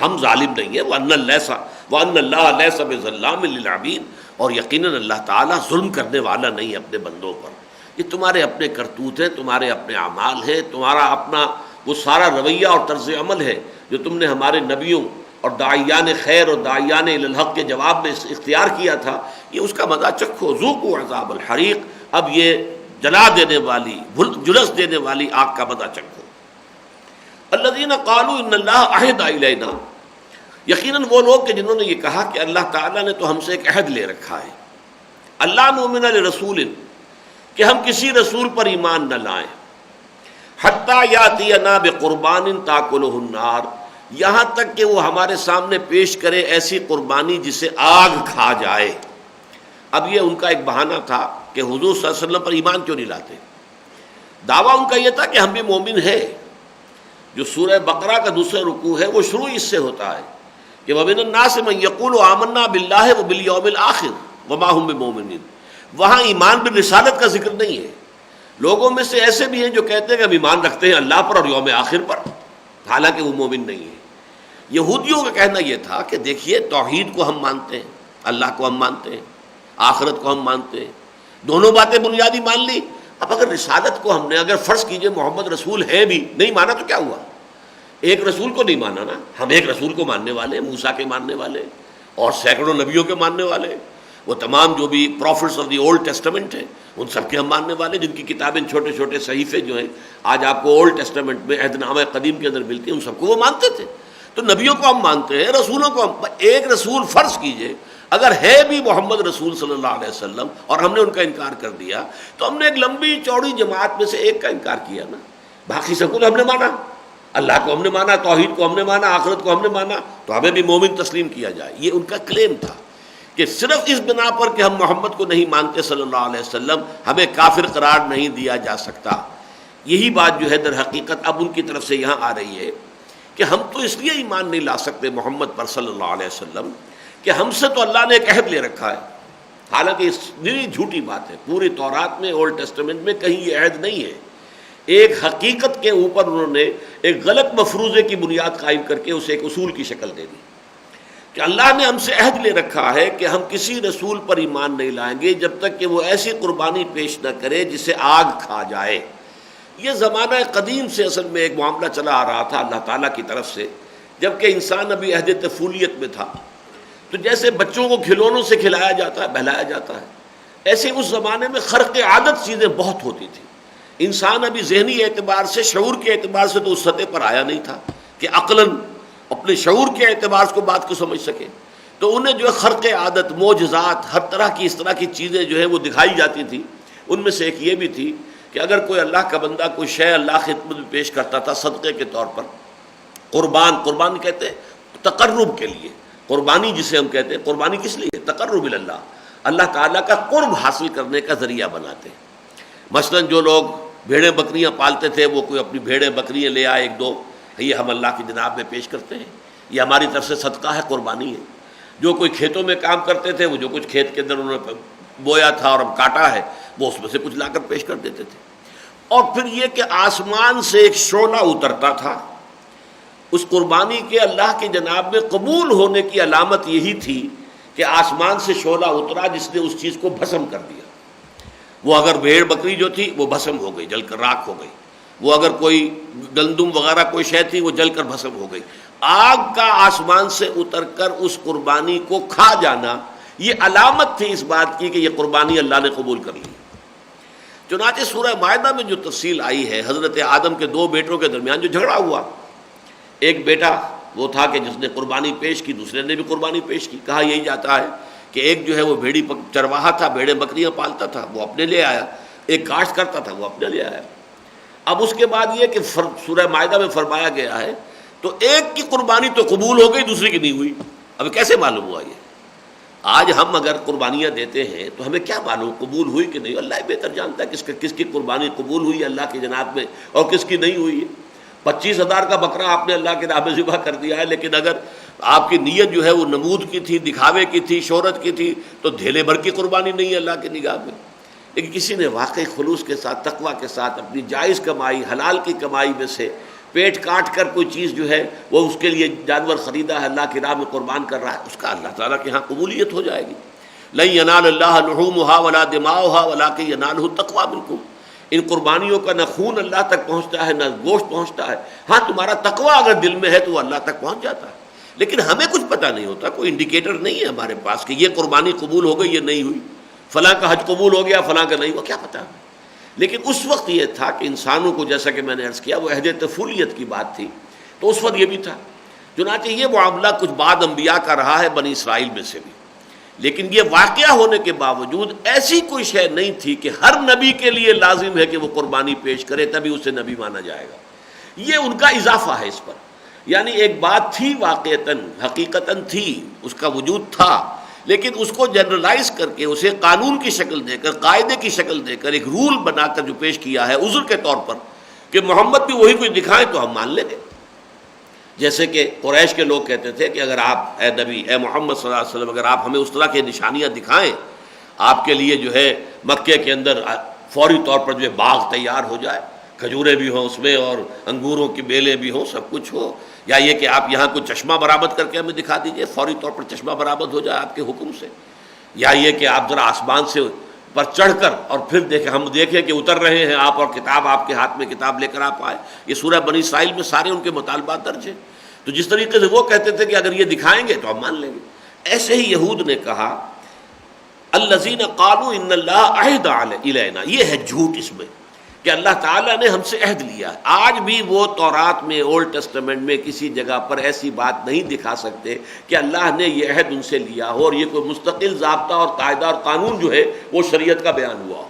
ہم ظالم نہیں ہیں. وَأَنَّ اللَّهَ لَيْسَ بِظَلَّامٍ لِّلْعَبِيدِ، اور یقیناً اللہ تعالیٰ ظلم کرنے والا نہیں ہے اپنے بندوں پر. یہ تمہارے اپنے کرتوت ہیں، تمہارے اپنے اعمال ہیں، تمہارا اپنا وہ سارا رویہ اور طرز عمل ہے جو تم نے ہمارے نبیوں اور داعیان خیر اور داعیان الی الحق کے جواب میں اختیار کیا تھا. یہ اس کا مزہ چکھو. ذوقوا عذاب الحریق، اب یہ جلا دینے والی، جلس دینے والی آگ کا مزہ چکھو. الذین قالوا ان اللہ عہد الینا، یقیناً وہ لوگ کہ جنہوں نے یہ کہا کہ اللہ تعالیٰ نے تو ہم سے ایک عہد لے رکھا ہے. اللہ نؤمن لرسول، کہ ہم کسی رسول پر ایمان نہ لائیں، حتی یاتینا بقربان تاکلہ النار، یہاں تک کہ وہ ہمارے سامنے پیش کرے ایسی قربانی جسے آگ کھا جائے. اب یہ ان کا ایک بہانہ تھا کہ حضور صلی اللہ علیہ وسلم پر ایمان کیوں نہیں لاتے. دعویٰ ان کا یہ تھا کہ ہم بھی مومن ہیں. جو سورہ بقرہ کا دوسرا رکوع ہے وہ شروع اس سے ہوتا ہے کہ وَمِنَ النَّاسِ مَن يَقُولُ آمَنَّا بِاللَّهِ وَبِالْيَوْمِ الْآخِرِ وَمَا هُم بِمُؤْمِنِينَ. وہاں ایمان بالرسالت کا ذکر نہیں ہے. لوگوں میں سے ایسے بھی ہیں جو کہتے ہیں کہ ہم ایمان رکھتے ہیں اللہ پر اور یوم آخر پر، حالانکہ وہ مومن نہیں ہے. یہودیوں کا کہنا یہ تھا کہ دیکھیے توحید کو ہم مانتے ہیں، اللہ کو ہم مانتے ہیں، آخرت کو ہم مانتے ہیں، دونوں باتیں بنیادی مان لی. اب اگر رسالت کو ہم نے اگر فرض کیجئے محمد رسول ہے بھی نہیں مانا تو کیا ہوا؟ ایک رسول کو نہیں مانا نا. ہم ایک رسول کو ماننے والے، موسیٰ کے ماننے والے اور سینکڑوں نبیوں کے ماننے والے، وہ تمام جو بھی prophets of the Old Testament ہیں ان سب کے ہم ماننے والے، جن کی کتابیں چھوٹے چھوٹے صحیفے جو ہیں آج آپ کو اولڈ ٹیسٹمنٹ میں عہد نامہ قدیم کے اندر ملتی ہیں، ان سب کو وہ مانتے تھے. تو نبیوں کو ہم مانتے ہیں، رسولوں کو ہم. ایک رسول فرض کیجئے اگر ہے بھی محمد رسول صلی اللہ علیہ وسلم اور ہم نے ان کا انکار کر دیا تو ہم نے ایک لمبی چوڑی جماعت میں سے ایک کا انکار کیا نا. باقی سب کو تو ہم نے مانا، اللہ کو ہم نے مانا، توحید کو ہم نے مانا، آخرت کو ہم نے مانا، تو ہمیں بھی مومن تسلیم کیا جائے. یہ ان کا کلیم تھا کہ صرف اس بنا پر کہ ہم محمد کو نہیں مانتے صلی اللہ علیہ وسلم ہمیں کافر قرار نہیں دیا جا سکتا. یہی بات جو ہے در حقیقت اب ان کی طرف سے یہاں آ رہی ہے کہ ہم تو اس لیے ایمان نہیں لا سکتے محمد پر صلی اللہ علیہ وسلم کہ ہم سے تو اللہ نے ایک عہد لے رکھا ہے. حالانکہ اس لیے جھوٹی بات ہے، پوری تورات میں اولڈ ٹیسٹمنٹ میں کہیں یہ عہد نہیں ہے. ایک حقیقت کے اوپر انہوں نے ایک غلط مفروضے کی بنیاد قائم کر کے اسے ایک اصول کی شکل دے دی کہ اللہ نے ہم سے عہد لے رکھا ہے کہ ہم کسی رسول پر ایمان نہیں لائیں گے جب تک کہ وہ ایسی قربانی پیش نہ کرے جسے آگ کھا جائے. یہ زمانہ قدیم سے اصل میں ایک معاملہ چلا آ رہا تھا اللہ تعالیٰ کی طرف سے، جبکہ انسان ابھی عہد طفولیت میں تھا. تو جیسے بچوں کو کھلونوں سے کھلایا جاتا ہے، بہلایا جاتا ہے، ایسے اس زمانے میں خرق عادت چیزیں بہت ہوتی تھیں. انسان ابھی ذہنی اعتبار سے، شعور کے اعتبار سے تو اس سطح پر آیا نہیں تھا کہ عقلاً اپنے شعور کے اعتبار سے بات کو سمجھ سکے. تو انہیں جو ہے خرق عادت، معجزات، ہر طرح کی اس طرح کی چیزیں جو ہے وہ دکھائی جاتی تھیں. ان میں سے ایک یہ بھی تھی کہ اگر کوئی اللہ کا بندہ کوئی شے اللہ کی خدمت میں پیش کرتا تھا صدقے کے طور پر، قربان کہتے ہیں تقرب کے لیے، قربانی جسے ہم کہتے ہیں، قربانی کس لیے؟ تقرب اللہ، اللہ تعالیٰ کا قرب حاصل کرنے کا ذریعہ بناتے ہیں. مثلاً جو لوگ بھیڑیں بکریاں پالتے تھے، وہ کوئی اپنی بھیڑیں بکریاں لے آئے ایک دو، یہ ہم اللہ کی جناب میں پیش کرتے ہیں، یہ ہماری طرف سے صدقہ ہے، قربانی ہے. جو کوئی کھیتوں میں کام کرتے تھے، وہ جو کچھ کھیت کے اندر انہوں نے بویا تھا اور ہم کاٹا ہے، وہ اس میں سے کچھ لا کر پیش کر دیتے تھے. اور پھر یہ کہ آسمان سے ایک شعلہ اترتا تھا، اس قربانی کے اللہ کی جناب میں قبول ہونے کی علامت یہی تھی کہ آسمان سے شعلہ اترا جس نے اس چیز کو بھسم کر دیا. وہ اگر بھیڑ بکری جو تھی وہ بھسم ہو گئی، جل کر راکھ ہو گئی. وہ اگر کوئی گندم وغیرہ کوئی شے تھی وہ جل کر بھسم ہو گئی. آگ کا آسمان سے اتر کر اس قربانی کو کھا جانا یہ علامت تھی اس بات کی کہ یہ قربانی اللہ نے قبول کر لی. چنانچہ سورہ مائدہ میں جو تفصیل آئی ہے، حضرت آدم کے دو بیٹوں کے درمیان جو جھگڑا ہوا، ایک بیٹا وہ تھا کہ جس نے قربانی پیش کی، دوسرے نے بھی قربانی پیش کی. کہا یہی جاتا ہے کہ ایک جو ہے وہ بھیڑی چرواہا تھا، بھیڑیں بکریاں پالتا تھا، وہ اپنے لے آیا. ایک کاشت کرتا تھا، وہ اپنے لے آیا. اب اس کے بعد یہ کہ سورہ مائدہ میں فرمایا گیا ہے تو ایک کی قربانی تو قبول ہو گئی، دوسری کی نہیں ہوئی. اب کیسے معلوم ہوا یہ؟ آج ہم اگر قربانیاں دیتے ہیں تو ہمیں کیا معلوم قبول ہوئی کہ نہیں؟ اللہ بہتر جانتا ہے کس کی قربانی قبول ہوئی اللہ کی جناب میں اور کس کی نہیں ہوئی ہے. 25,000 کا بکرا آپ نے اللہ کے راہ میں ذبح کر دیا ہے، لیکن اگر آپ کی نیت جو ہے وہ نمود کی تھی، دکھاوے کی تھی، شہرت کی تھی، تو دھیلے بھر کی قربانی نہیں ہے اللہ کی نگاہ میں. لیکن کسی نے واقعی خلوص کے ساتھ، تقویٰ کے ساتھ اپنی جائز کمائی، حلال کی کمائی میں سے پیٹ کاٹ کر کوئی چیز جو ہے وہ اس کے لیے جانور خریدا ہے، اللہ کی راہ میں قربان کر رہا ہے، اس کا اللہ تعالیٰ کے ہاں قبولیت ہو جائے گی. لن ینال اللہ لحومها ولا دماؤها ولکن ینالہ التقویٰ منکم. ان قربانیوں کا نہ خون اللہ تک پہنچتا ہے نہ گوشت پہنچتا ہے. ہاں تمہارا تقویٰ اگر دل میں ہے تو وہ اللہ تک پہنچ جاتا ہے. لیکن ہمیں کچھ پتہ نہیں ہوتا، کوئی انڈیکیٹر نہیں ہے ہمارے پاس کہ یہ قربانی قبول ہو گئی، یہ نہیں ہوئی، فلاں کا حج قبول ہو گیا، فلاں کا نہیں ہوا، کیا پتہ. لیکن اس وقت یہ تھا کہ انسانوں کو، جیسا کہ میں نے عرض کیا، وہ عہد طفولیت کی بات تھی، تو اس وقت یہ بھی تھا. چنانچہ یہ معاملہ کچھ بعد انبیاء کا رہا ہے، بنی اسرائیل میں سے بھی. لیکن یہ واقعہ ہونے کے باوجود ایسی کوئی شے نہیں تھی کہ ہر نبی کے لیے لازم ہے کہ وہ قربانی پیش کرے تبھی اسے نبی مانا جائے گا. یہ ان کا اضافہ ہے اس پر. یعنی ایک بات تھی واقعتاً، حقیقتاً تھی، اس کا وجود تھا، لیکن اس کو جنرلائز کر کے، اسے قانون کی شکل دے کر، قاعدے کی شکل دے کر، ایک رول بنا کر جو پیش کیا ہے عذر کے طور پر کہ محمد بھی وہی کچھ دکھائیں تو ہم مان لیں گے. جیسے کہ قریش کے لوگ کہتے تھے کہ اگر آپ، اے نبی، اے محمد صلی اللہ علیہ وسلم، اگر آپ ہمیں اس طرح کی نشانیاں دکھائیں، آپ کے لیے جو ہے مکے کے اندر فوری طور پر جو ہے باغ تیار ہو جائے، کھجوریں بھی ہوں اس میں اور انگوروں کی بیلیں بھی ہوں، سب کچھ ہو، یا یہ کہ آپ یہاں کوئی چشمہ برآمد کر کے ہمیں دکھا دیجئے، فوری طور پر چشمہ برآمد ہو جائے آپ کے حکم سے، یا یہ کہ آپ ذرا آسمان سے پر چڑھ کر اور پھر ہم دیکھیں کہ اتر رہے ہیں آپ اور کتاب آپ کے ہاتھ میں کتاب لے کر آپ آئے. یہ سورہ بنی اسرائیل میں سارے ان کے مطالبات درج ہیں. تو جس طریقے سے وہ کہتے تھے کہ اگر یہ دکھائیں گے تو ہم مان لیں گے، ایسے ہی یہود نے کہا الذین قالوا ان اللہ عہد الینا، یہ ہے جھوٹ اس میں کہ اللہ تعالیٰ نے ہم سے عہد لیا. آج بھی وہ تورات میں، اولڈ ٹیسٹمنٹ میں کسی جگہ پر ایسی بات نہیں دکھا سکتے کہ اللہ نے یہ عہد ان سے لیا ہو اور یہ کوئی مستقل ضابطہ اور قاعدہ اور قانون جو ہے وہ شریعت کا بیان ہوا ہو.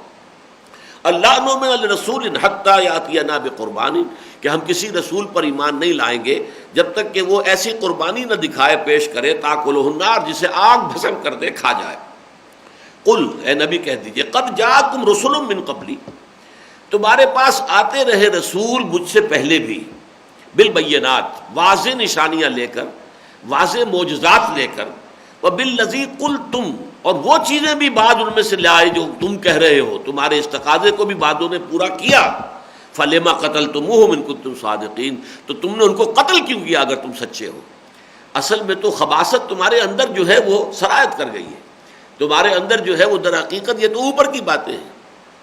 اللہ نؤمن لرسول حتی یاتینا بقربان، کہ ہم کسی رسول پر ایمان نہیں لائیں گے جب تک کہ وہ ایسی قربانی نہ دکھائے، پیش کرے تاکلہ النار، جسے آگ بھسم کر دے، کھا جائے. قل، اے نبی کہہ دیجئے، قد جاءکم رسل من قبلی، تمہارے پاس آتے رہے رسول مجھ سے پہلے بھی، بالبینات، واضح نشانیاں لے کر، واضح معجزات لے کر، وبالذی قلتم، اور وہ چیزیں بھی بعد ان میں سے لائے جو تم کہہ رہے ہو، تمہارے اس تقاضے کو بھی بعدوں نے پورا کیا. فلما قتلتموہم ان کنتم صادقین، تو تم نے ان کو قتل کیوں کیا اگر تم سچے ہو؟ اصل میں تو خباثت تمہارے اندر جو ہے وہ سرایت کر گئی ہے، تمہارے اندر جو ہے وہ در حقیقت یہ تو اوپر کی باتیں ہیں.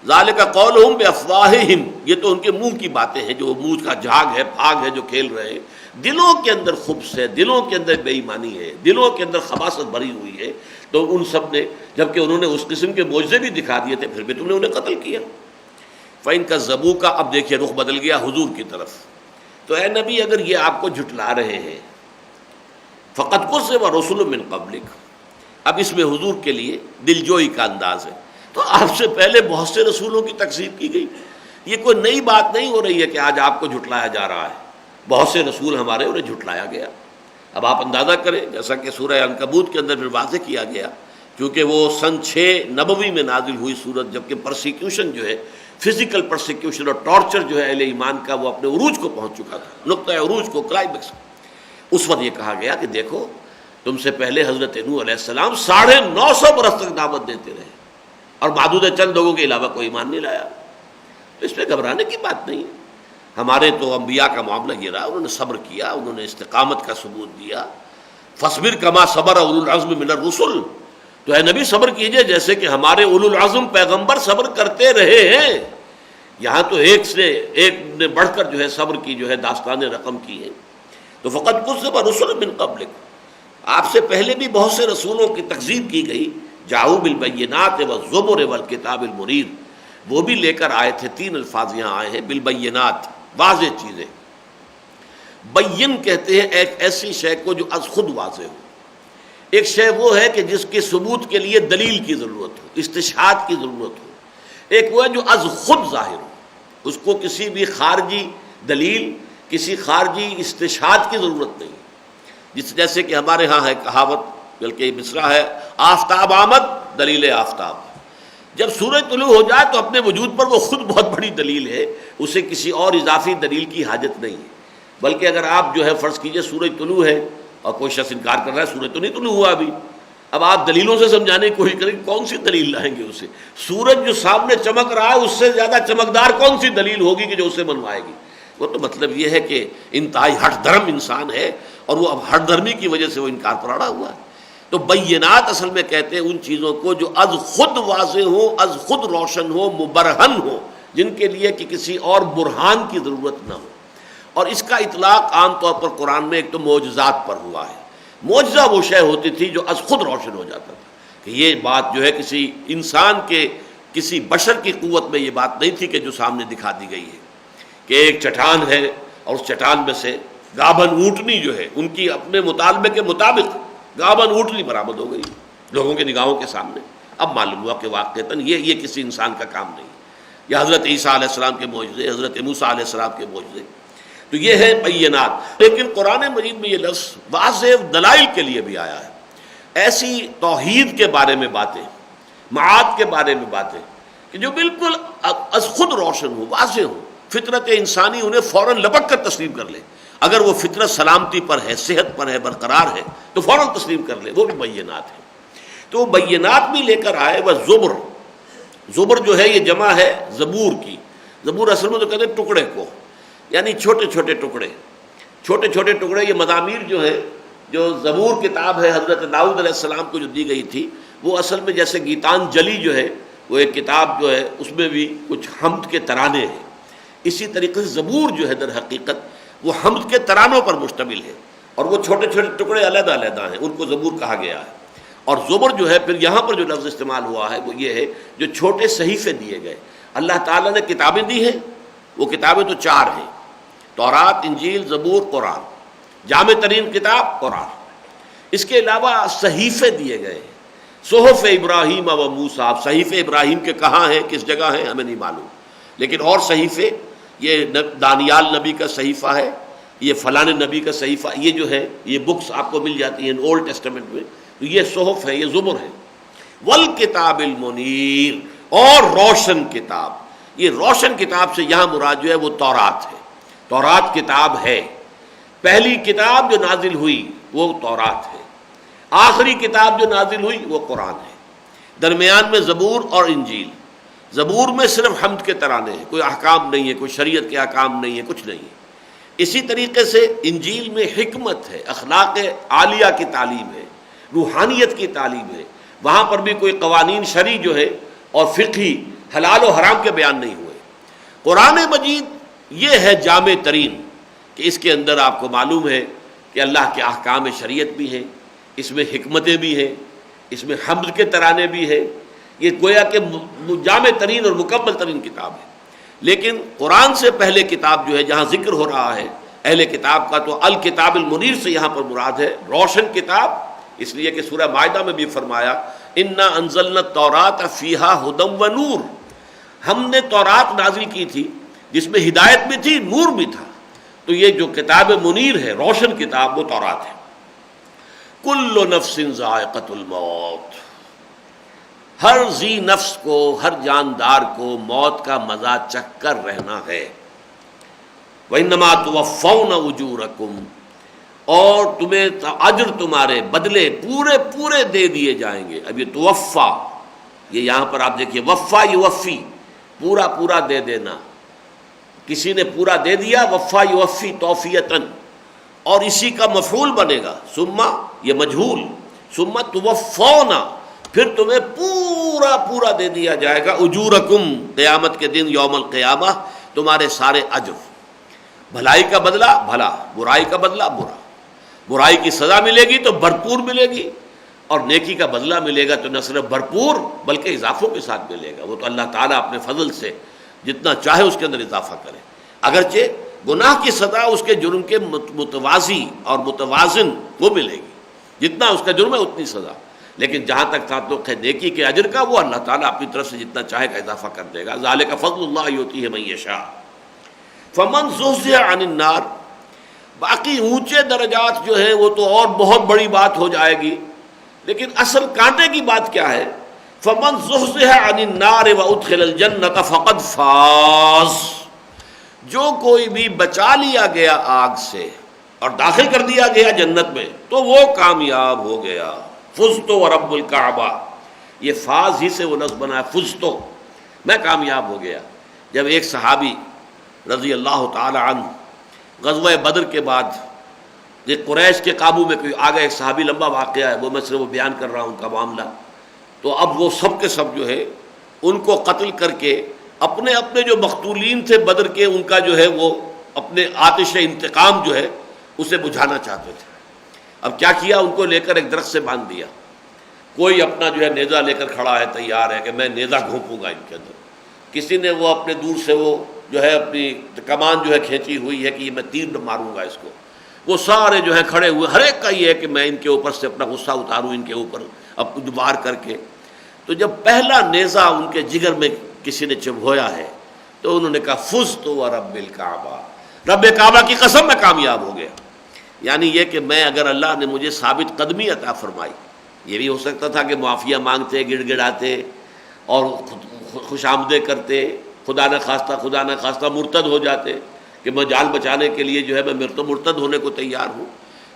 ذالک قولہم بافواہہم، یہ تو ان کے منہ کی باتیں ہیں، جو منہ کا جھاگ ہے، پھاگ ہے جو کھیل رہے ہیں. دلوں کے اندر خبث ہے، دلوں کے اندر بے ایمانی ہے، دلوں کے اندر خباثت بھری ہوئی ہے. تو ان سب نے، جبکہ انہوں نے اس قسم کے معجزے بھی دکھا دیے تھے، پھر بھی تم نے انہیں قتل کیا. فَإِن كَذَّبُوكَ، اب دیکھیے رخ بدل گیا حضور کی طرف. تو اے نبی اگر یہ آپ کو جھٹلا رہے ہیں، فَقَدْ كُذِّبَ رُسُلٌ مِّن قَبْلِكَ، اب اس میں حضور کے لیے دلجوئی کا انداز ہے. تو آپ سے پہلے بہت سے رسولوں کی تکذیب کی گئی، یہ کوئی نئی بات نہیں ہو رہی ہے کہ آج آپ کو جھٹلایا جا رہا ہے. بہت سے رسول ہمارے انہیں جھٹلایا گیا. اب آپ اندازہ کریں، جیسا کہ سورہ عنکبوت کے اندر پھر واضح کیا گیا، کیونکہ وہ سن 6 نبوی میں نازل ہوئی سورت، جبکہ پرسیکیوشن جو ہے، فزیکل پرسیکیوشن اور ٹارچر جو ہے اہل ایمان کا، وہ اپنے عروج کو پہنچ چکا تھا، نقطۂ عروج کو، کلائمیکس. اس وقت یہ کہا گیا کہ دیکھو تم سے پہلے حضرت نوح علیہ السلام 950 برس تک دعوت دیتے رہے اور معدود چند لوگوں کے علاوہ کوئی ایمان نہیں لایا. تو اس میں گھبرانے کی بات نہیں ہے. ہمارے تو انبیاء کا معاملہ یہ رہا، انہوں نے صبر کیا، انہوں نے استقامت کا ثبوت دیا. فاصبر کما صبر اولو العزم من الرسل، تو اے نبی صبر کیجئے جیسے کہ ہمارے اولو العزم پیغمبر صبر کرتے رہے ہیں. یہاں تو ایک سے ایک نے بڑھ کر جو ہے صبر کی جو ہے داستانیں رقم کی ہیں. تو فقط کذب رسل من قبلک، آپ سے پہلے بھی بہت سے رسولوں کی تکذیب کی گئی. جاؤ بالبینات والزبر والکتاب المنیر، وہ بھی لے کر آئے تھے. 3 الفاظ یہاں آئے ہیں، بالبینات، واضح چیزیں. بین کہتے ہیں ایک ایسی شے کو جو از خود واضح ہو. ایک شے وہ ہے کہ جس کے ثبوت کے لیے دلیل کی ضرورت ہو، استشہاد کی ضرورت ہو. ایک وہ ہے جو از خود ظاہر ہو، اس کو کسی بھی خارجی دلیل، کسی خارجی استشہاد کی ضرورت نہیں. جیسے کہ ہمارے ہاں ہے کہاوت، بلکہ یہ مصرع ہے، آفتاب آمد دلیل آفتاب. جب سورج طلوع ہو جائے تو اپنے وجود پر وہ خود بہت بڑی دلیل ہے، اسے کسی اور اضافی دلیل کی حاجت نہیں ہے. بلکہ اگر آپ جو ہے فرض کیجئے سورج طلوع ہے اور کوئی شخص انکار کر رہا ہے سورج تو نہیں طلوع ہوا ابھی، اب آپ دلیلوں سے سمجھانے کی کوشش کریں، کون سی دلیل لائیں گے اسے؟ سورج جو سامنے چمک رہا ہے اس سے زیادہ چمکدار کون سی دلیل ہوگی کہ جو اسے منوائے گی؟ وہ تو مطلب یہ ہے کہ انتہائی ہٹ دھرم انسان ہے، اور وہ اب ہٹ دھرمی کی وجہ سے وہ انکار پر اڑا ہوا ہے. تو بینات اصل میں کہتے ہیں ان چیزوں کو جو از خود واضح ہو، از خود روشن ہو، مبرہن ہو، جن کے لیے کہ کسی اور برہان کی ضرورت نہ ہو. اور اس کا اطلاق عام طور پر قرآن میں ایک تو معجزات پر ہوا ہے. معجزہ وہ شے ہوتی تھی جو از خود روشن ہو جاتا تھا کہ یہ بات جو ہے کسی انسان کے، کسی بشر کی قوت میں یہ بات نہیں تھی کہ جو سامنے دکھا دی گئی ہے کہ ایک چٹان ہے اور اس چٹان میں سے گابھن اونٹنی جو ہے ان کی اپنے مطالبے کے مطابق گابھن اونٹنی برآمد ہو گئی لوگوں کے نگاہوں کے سامنے. اب معلوم ہوا کہ واقعتاً یہ کسی انسان کا کام نہیں. یا حضرت عیسیٰ علیہ السلام کے معجزے، حضرت موسیٰ علیہ السلام کے معجزے، تو یہ ہے بینات. لیکن قرآن مجید میں یہ لفظ واضح دلائل کے لیے بھی آیا ہے. ایسی توحید کے بارے میں باتیں، معاد کے بارے میں باتیں کہ جو بالکل از خود روشن ہو، واضح ہو، فطرت انسانی انہیں فوراً لپک کر تسلیم کر لے. اگر وہ فطرت سلامتی پر ہے، صحت پر ہے، برقرار ہے تو فوراً تسلیم کر لے، وہ بھی بینات ہے. تو وہ بینات بھی لے کر آئے. وہ زبر، زبر جو ہے یہ جمع ہے زبور کی. زبور اصل میں تو کہتے ہیں ٹکڑے کو، یعنی چھوٹے چھوٹے ٹکڑے، چھوٹے چھوٹے ٹکڑے. یہ مزامیر جو ہے، جو زبور کتاب ہے حضرت داؤد علیہ السلام کو جو دی گئی تھی، وہ اصل میں جیسے گیتانجلی جو ہے وہ ایک کتاب جو ہے اس میں بھی کچھ حمد کے ترانے ہیں، اسی طریقے سے زبور جو ہے در حقیقت وہ حمد کے ترانوں پر مشتمل ہے، اور وہ چھوٹے چھوٹے ٹکڑے علیحدہ علیحدہ ہیں، ان کو زبور کہا گیا ہے. اور زبر جو ہے پھر یہاں پر جو لفظ استعمال ہوا ہے وہ یہ ہے جو چھوٹے صحیفے دیے گئے. اللہ تعالیٰ نے کتابیں دی ہیں، وہ کتابیں تو 4 ہیں، تورات، انجیل، زبور، قرآن. جامع ترین کتاب قرآن. اس کے علاوہ صحیفے دیے گئے ہیں. صحف ابراہیم و موسیٰ. اب صحیفے ابراہیم کے کہاں ہیں، کس جگہ ہیں، ہمیں نہیں معلوم، لیکن اور صحیفے، یہ دانیال نبی کا صحیفہ ہے، یہ فلاں نبی کا صحیفہ، یہ جو ہے یہ بکس آپ کو مل جاتی ہیں اولڈ ٹیسٹمنٹ میں. تو یہ صحف ہے، یہ زبر ہے. والکتاب المنیر، اور روشن کتاب. یہ روشن کتاب سے یہاں مراد جو ہے وہ تورات ہے. تورات کتاب ہے، پہلی کتاب جو نازل ہوئی وہ تورات ہے، آخری کتاب جو نازل ہوئی وہ قرآن ہے، درمیان میں زبور اور انجیل۔ زبور میں صرف حمد کے ترانے ہیں، کوئی احکام نہیں ہے، کوئی شریعت کے احکام نہیں ہے، کچھ نہیں ہے۔ اسی طریقے سے انجیل میں حکمت ہے، اخلاق عالیہ کی تعلیم ہے، روحانیت کی تعلیم ہے، وہاں پر بھی کوئی قوانین شرعی جو ہے اور فقہی حلال و حرام کے بیان نہیں ہوئے۔ قرآن مجید یہ ہے جامع ترین کہ اس کے اندر آپ کو معلوم ہے کہ اللہ کے احکام شریعت بھی ہیں، اس میں حکمتیں بھی ہیں، اس میں حمد کے ترانے بھی ہیں، یہ گویا کہ جامع ترین اور مکمل ترین کتاب ہے۔ لیکن قرآن سے پہلے کتاب جو ہے جہاں ذکر ہو رہا ہے اہل کتاب کا، تو الکتاب المنیر سے یہاں پر مراد ہے روشن کتاب، اس لیے کہ سورہ مائدہ میں بھی فرمایا انا انزلنا التوراۃ فیہا ھدی و نور، ہم نے تورات نازل کی تھی جس میں ہدایت بھی تھی، نور بھی تھا۔ تو یہ جو کتاب منیر ہے، روشن کتاب، وہ تورات ہے۔ کل نفس ذائقۃ الموت، ہر ذی نفس کو، ہر جاندار کو موت کا مزہ چکھ کر رہنا ہے۔ وَإِنَّمَا تُوَفَّوْنَ أُجُورَكُمْ، اور تمہیں اجر، تمہارے بدلے پورے پورے دے دیے جائیں گے۔ اب یہ توفا، یہ یہاں پر آپ دیکھیے وفا یوفی، پورا پورا دے دینا، کسی نے پورا دے دیا، وفا یوفی توفیتن، اور اسی کا مفعول بنے گا ثم، یہ مجہول، ثم توفونا، پھر تمہیں پورا پورا دے دیا جائے گا، اجورکم، قیامت کے دن یوم القیامہ، تمہارے سارے اجر، بھلائی کا بدلہ بھلا، برائی کا بدلہ برا، برائی کی سزا ملے گی تو بھرپور ملے گی، اور نیکی کا بدلہ ملے گا تو نہ صرف بھرپور بلکہ اضافوں کے ساتھ ملے گا۔ وہ تو اللہ تعالیٰ اپنے فضل سے جتنا چاہے اس کے اندر اضافہ کرے، اگرچہ گناہ کی سزا اس کے جرم کے متوازی اور متوازن وہ ملے گی، جتنا اس کا جرم ہے اتنی سزا، لیکن جہاں تک تعلق ہے نیکی کے اجر کا، وہ اللہ تعالیٰ اپنی طرف سے جتنا چاہے گا اضافہ کر دے گا۔ ذالک فضل اللہ یؤتیہ من یشاء۔ فمن زحزح عن النار، باقی اونچے درجات جو ہیں وہ تو اور بہت بڑی بات ہو جائے گی، لیکن اصل کانٹے کی بات کیا ہے؟ فمن زحزح عن النار وادخل الجنۃ فقد فاز، جو کوئی بھی بچا لیا گیا آگ سے اور داخل کر دیا گیا جنت میں تو وہ کامیاب ہو گیا۔ فزتو ورب الکعبہ، یہ فاز ہی سے وہ لفظ بنا ہے، فزتو، میں کامیاب ہو گیا۔ جب ایک صحابی رضی اللہ تعالی عنہ غزوہ بدر کے بعد یہ قریش کے قابو میں کوئی آگے، ایک صحابی، لمبا واقعہ ہے وہ، میں صرف وہ بیان کر رہا ہوں ان کا معاملہ، تو اب وہ سب کے سب جو ہے ان کو قتل کر کے اپنے اپنے جو مقتولین تھے بدر کے، ان کا جو ہے وہ اپنے آتش انتقام جو ہے اسے بجھانا چاہتے تھے۔ اب کیا کیا، ان کو لے کر ایک درخت سے باندھ دیا، کوئی اپنا جو ہے نیزہ لے کر کھڑا ہے، تیار ہے کہ میں نیزہ گھونپوں گا ان کے اندر، کسی نے وہ اپنے دور سے وہ جو ہے اپنی کمان جو ہے کھینچی ہوئی ہے کہ یہ میں تیر ماروں گا اس کو، وہ سارے جو ہے کھڑے ہوئے، ہر ایک کا یہ ہے کہ میں ان کے اوپر سے اپنا غصہ اتاروں، ان کے اوپر اب وار کر کے۔ تو جب پہلا نیزہ ان کے جگر میں کسی نے چبھویا ہے تو انہوں نے کہا فزت ورب الکعبہ، رب کعبہ کی قسم میں کامیاب ہو گیا۔ یعنی یہ کہ میں، اگر اللہ نے مجھے ثابت قدمی عطا فرمائی، یہ بھی ہو سکتا تھا کہ معافیہ مانگتے، گڑ گڑاتے اور خوش آمدیں کرتے، خدا نہ خواستہ مرتد ہو جاتے کہ میں جان بچانے کے لیے جو ہے میں تو مرتد ہونے کو تیار ہوں۔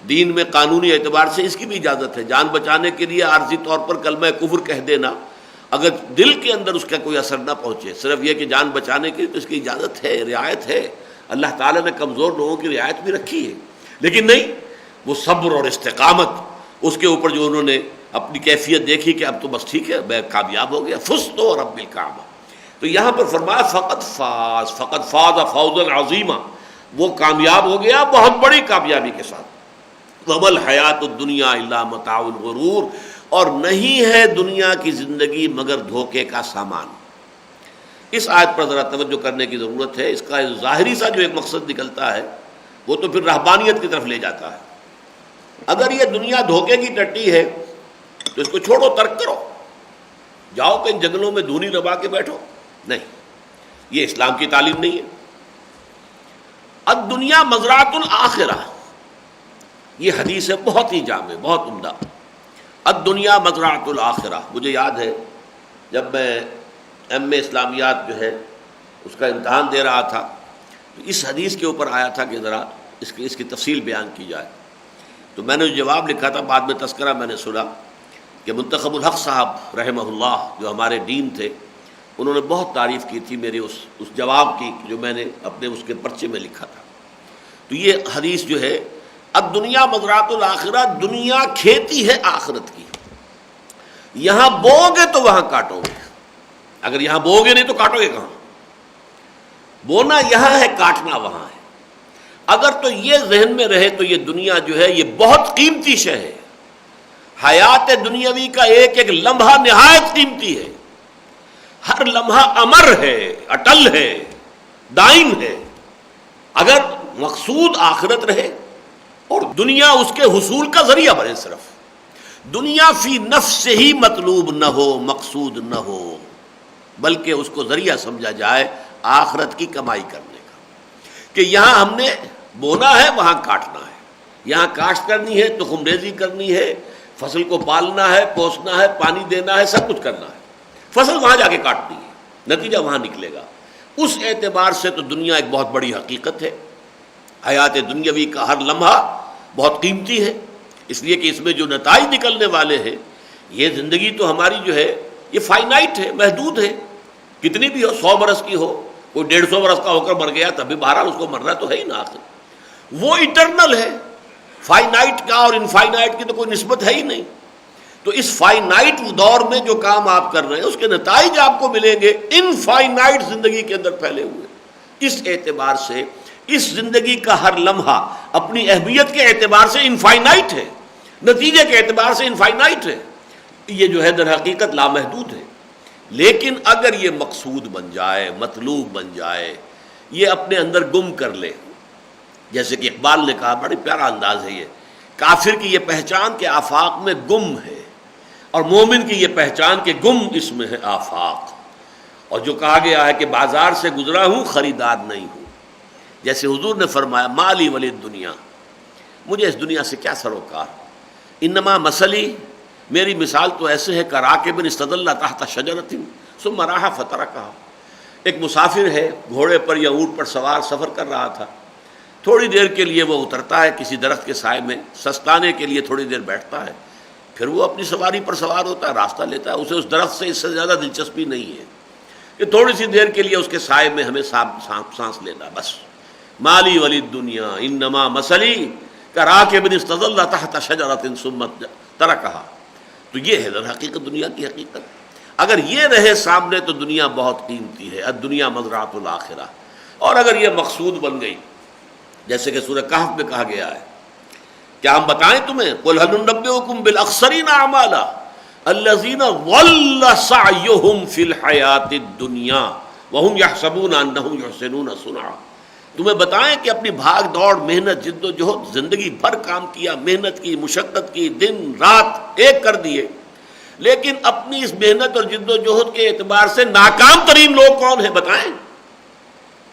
دین میں قانونی اعتبار سے اس کی بھی اجازت ہے، جان بچانے کے لیے عارضی طور پر کلمہ کفر کہہ دینا، اگر دل کے اندر اس کا کوئی اثر نہ پہنچے، صرف یہ کہ جان بچانے کے لیے تو اس کی اجازت ہے، رعایت ہے، اللہ تعالیٰ نے کمزور لوگوں کی رعایت بھی رکھی ہے، لیکن نہیں، وہ صبر اور استقامت، اس کے اوپر جو انہوں نے اپنی کیفیت دیکھی کہ اب تو بس ٹھیک ہے میں کامیاب ہو گیا، فزت ورب الکعبہ۔ تو یہاں پر فرمایا فقط فاز فوزا عظیما، وہ کامیاب ہو گیا بہت بڑی کامیابی کے ساتھ۔ وَمَا الْحَيَاةُ الدُّنْيَا إِلَّا مَتَاعُ الْغُرُورِ، اور نہیں ہے دنیا کی زندگی مگر دھوکے کا سامان۔ اس آیت پر ذرا توجہ کرنے کی ضرورت ہے، اس کا ظاہری سا جو ایک مقصد نکلتا ہے وہ تو پھر رہبانیت کی طرف لے جاتا ہے۔ اگر یہ دنیا دھوکے کی ٹٹی ہے تو اس کو چھوڑو، ترک کرو، جاؤ کہ ان جنگلوں میں دھونی دبا کے بیٹھو، نہیں، یہ اسلام کی تعلیم نہیں ہے۔ الدنیا مزرعۃ الآخرہ، یہ حدیث ہے بہت ہی جامع، بہت عمدہ۔ الدنیا مزرعۃ الآخرہ، مجھے یاد ہے جب میں ایم اے اسلامیات جو ہے اس کا امتحان دے رہا تھا تو اس حدیث کے اوپر آیا تھا کہ ذرا اس کی تفصیل بیان کی جائے تو میں نے جو جواب لکھا تھا، بعد میں تذکرہ میں نے سنا کہ منتخب الحق صاحب رحمہ اللہ جو ہمارے ڈین تھے، انہوں نے بہت تعریف کی تھی میرے اس جواب کی جو میں نے اپنے اس کے پرچے میں لکھا تھا۔ تو یہ حدیث جو ہے، الدنیا مزرعۃ الآخرہ، دنیا کھیتی ہے آخرت کی، یہاں بو گے تو وہاں کاٹو گے، اگر یہاں بو گے نہیں تو کاٹو گے کہاں؟ بونا یہاں ہے، کاٹنا وہاں ہے۔ اگر تو یہ ذہن میں رہے تو یہ دنیا جو ہے یہ بہت قیمتی شے ہے، حیات دنیاوی کا ایک ایک لمحہ نہایت قیمتی ہے، ہر لمحہ امر ہے، اٹل ہے، دائم ہے۔ اگر مقصود آخرت رہے اور دنیا اس کے حصول کا ذریعہ بنے، صرف دنیا فی نفس سے ہی مطلوب نہ ہو، مقصود نہ ہو، بلکہ اس کو ذریعہ سمجھا جائے آخرت کی کمائی کرنے کا، کہ یہاں ہم نے بونا ہے، وہاں کاٹنا ہے، یہاں کاشت کرنی ہے، تخم ریزی کرنی ہے، فصل کو پالنا ہے، پوسنا ہے، پانی دینا ہے، سب کچھ کرنا ہے، فصل وہاں جا کے کاٹنی ہے، نتیجہ وہاں نکلے گا۔ اس اعتبار سے تو دنیا ایک بہت بڑی حقیقت ہے، حیات دنیاوی کا ہر لمحہ بہت قیمتی ہے، اس لیے کہ اس میں جو نتائج نکلنے والے ہیں، یہ زندگی تو ہماری جو ہے یہ فائنائٹ ہے، محدود ہے، کتنی بھی ہو، 100 برس کی ہو، کوئی 150 برس کا ہو کر مر گیا تب بھی بہرحال اس کو مرنا تو ہے ہی نا، آخر وہ ایٹرنل ہے، فائنائٹ کا اور انفائنائٹ کی تو کوئی نسبت ہے ہی نہیں۔ تو اس فائنائٹ دور میں جو کام آپ کر رہے ہیں اس کے نتائج آپ کو ملیں گے انفائنائٹ زندگی کے اندر پھیلے ہوئے۔ اس اعتبار سے اس زندگی کا ہر لمحہ اپنی اہمیت کے اعتبار سے انفائنائٹ ہے، نتیجے کے اعتبار سے انفائنائٹ ہے، یہ جو ہے در حقیقت لامحدود ہے۔ لیکن اگر یہ مقصود بن جائے، مطلوب بن جائے، یہ اپنے اندر گم کر لے، جیسے کہ اقبال نے کہا، بڑی پیارا انداز ہے یہ، کافر کی یہ پہچان کہ آفاق میں گم ہے، اور مومن کی یہ پہچان کہ گم اس میں ہے آفاق۔ اور جو کہا گیا ہے کہ بازار سے گزرا ہوں، خریدار نہیں ہوں، جیسے حضور نے فرمایا مالی ولی دنیا، مجھے اس دنیا سے کیا سروکار، انما مثلی، میری مثال تو ایسے ہے کراکب استدل تحت شجرۃ ثم راح فترکھا، ایک مسافر ہے، گھوڑے پر یا اونٹ پر سوار سفر کر رہا تھا، تھوڑی دیر کے لیے وہ اترتا ہے کسی درخت کے سائے میں، سستانے کے لیے تھوڑی دیر بیٹھتا ہے، پھر وہ اپنی سواری پر سوار ہوتا ہے، راستہ لیتا ہے، اسے اس درخت سے اس سے زیادہ دلچسپی نہیں ہے کہ تھوڑی سی دیر کے لیے اس کے سائے میں ہمیں سانس لینا، بس۔ مالی ولی دنیا انما مثلی کراکب استظل تحت شجرۃ ثم ترکھا، تو یہ ہے در حقیقت دنیا کی حقیقت۔ اگر یہ رہے سامنے تو دنیا بہت قیمتی ہے، الدنیا مزرعۃ الآخرہ۔ اور اگر یہ مقصود بن گئی، جیسے کہ سورہ کہف میں کہا گیا ہے، کیا ہم بتائیں تمہیں، قل هل ننبئکم بالاخسرین اعمالا الذین ضل سعیہم فی الحیاۃ الدنیا وہم یحسبون انہم یحسنون صنعا، تمہیں بتائیں کہ اپنی بھاگ دوڑ، محنت، جد و جہد، زندگی بھر کام کیا، محنت کی، مشقت کی، دن رات ایک کر دیے، لیکن اپنی اس محنت اور جد و جہد کے اعتبار سے ناکام ترین لوگ کون ہیں بتائیں؟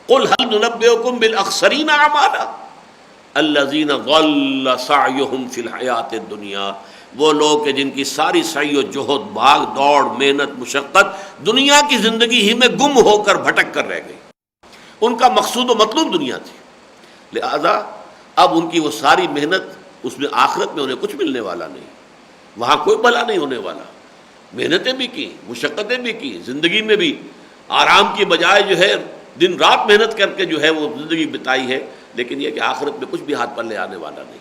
قل هل ننبئکم بالاخسرین اعمالا الذین ضل سعیہم فی الحیاۃ الدنیا، وہ لوگ کہ جن کی ساری سعی و جہد، بھاگ دوڑ، محنت، مشقت دنیا کی زندگی ہی میں گم ہو کر بھٹک کر رہ گئی، ان کا مقصود و مطلوب دنیا تھی، لہذا اب ان کی وہ ساری محنت، اس میں آخرت میں انہیں کچھ ملنے والا نہیں، وہاں کوئی بھلا نہیں ہونے والا۔ محنتیں بھی کی، مشقتیں بھی کی، زندگی میں بھی آرام کی بجائے جو ہے دن رات محنت کر کے جو ہے وہ زندگی بتائی ہے، لیکن یہ کہ آخرت میں کچھ بھی ہاتھ پر لے آنے والا نہیں۔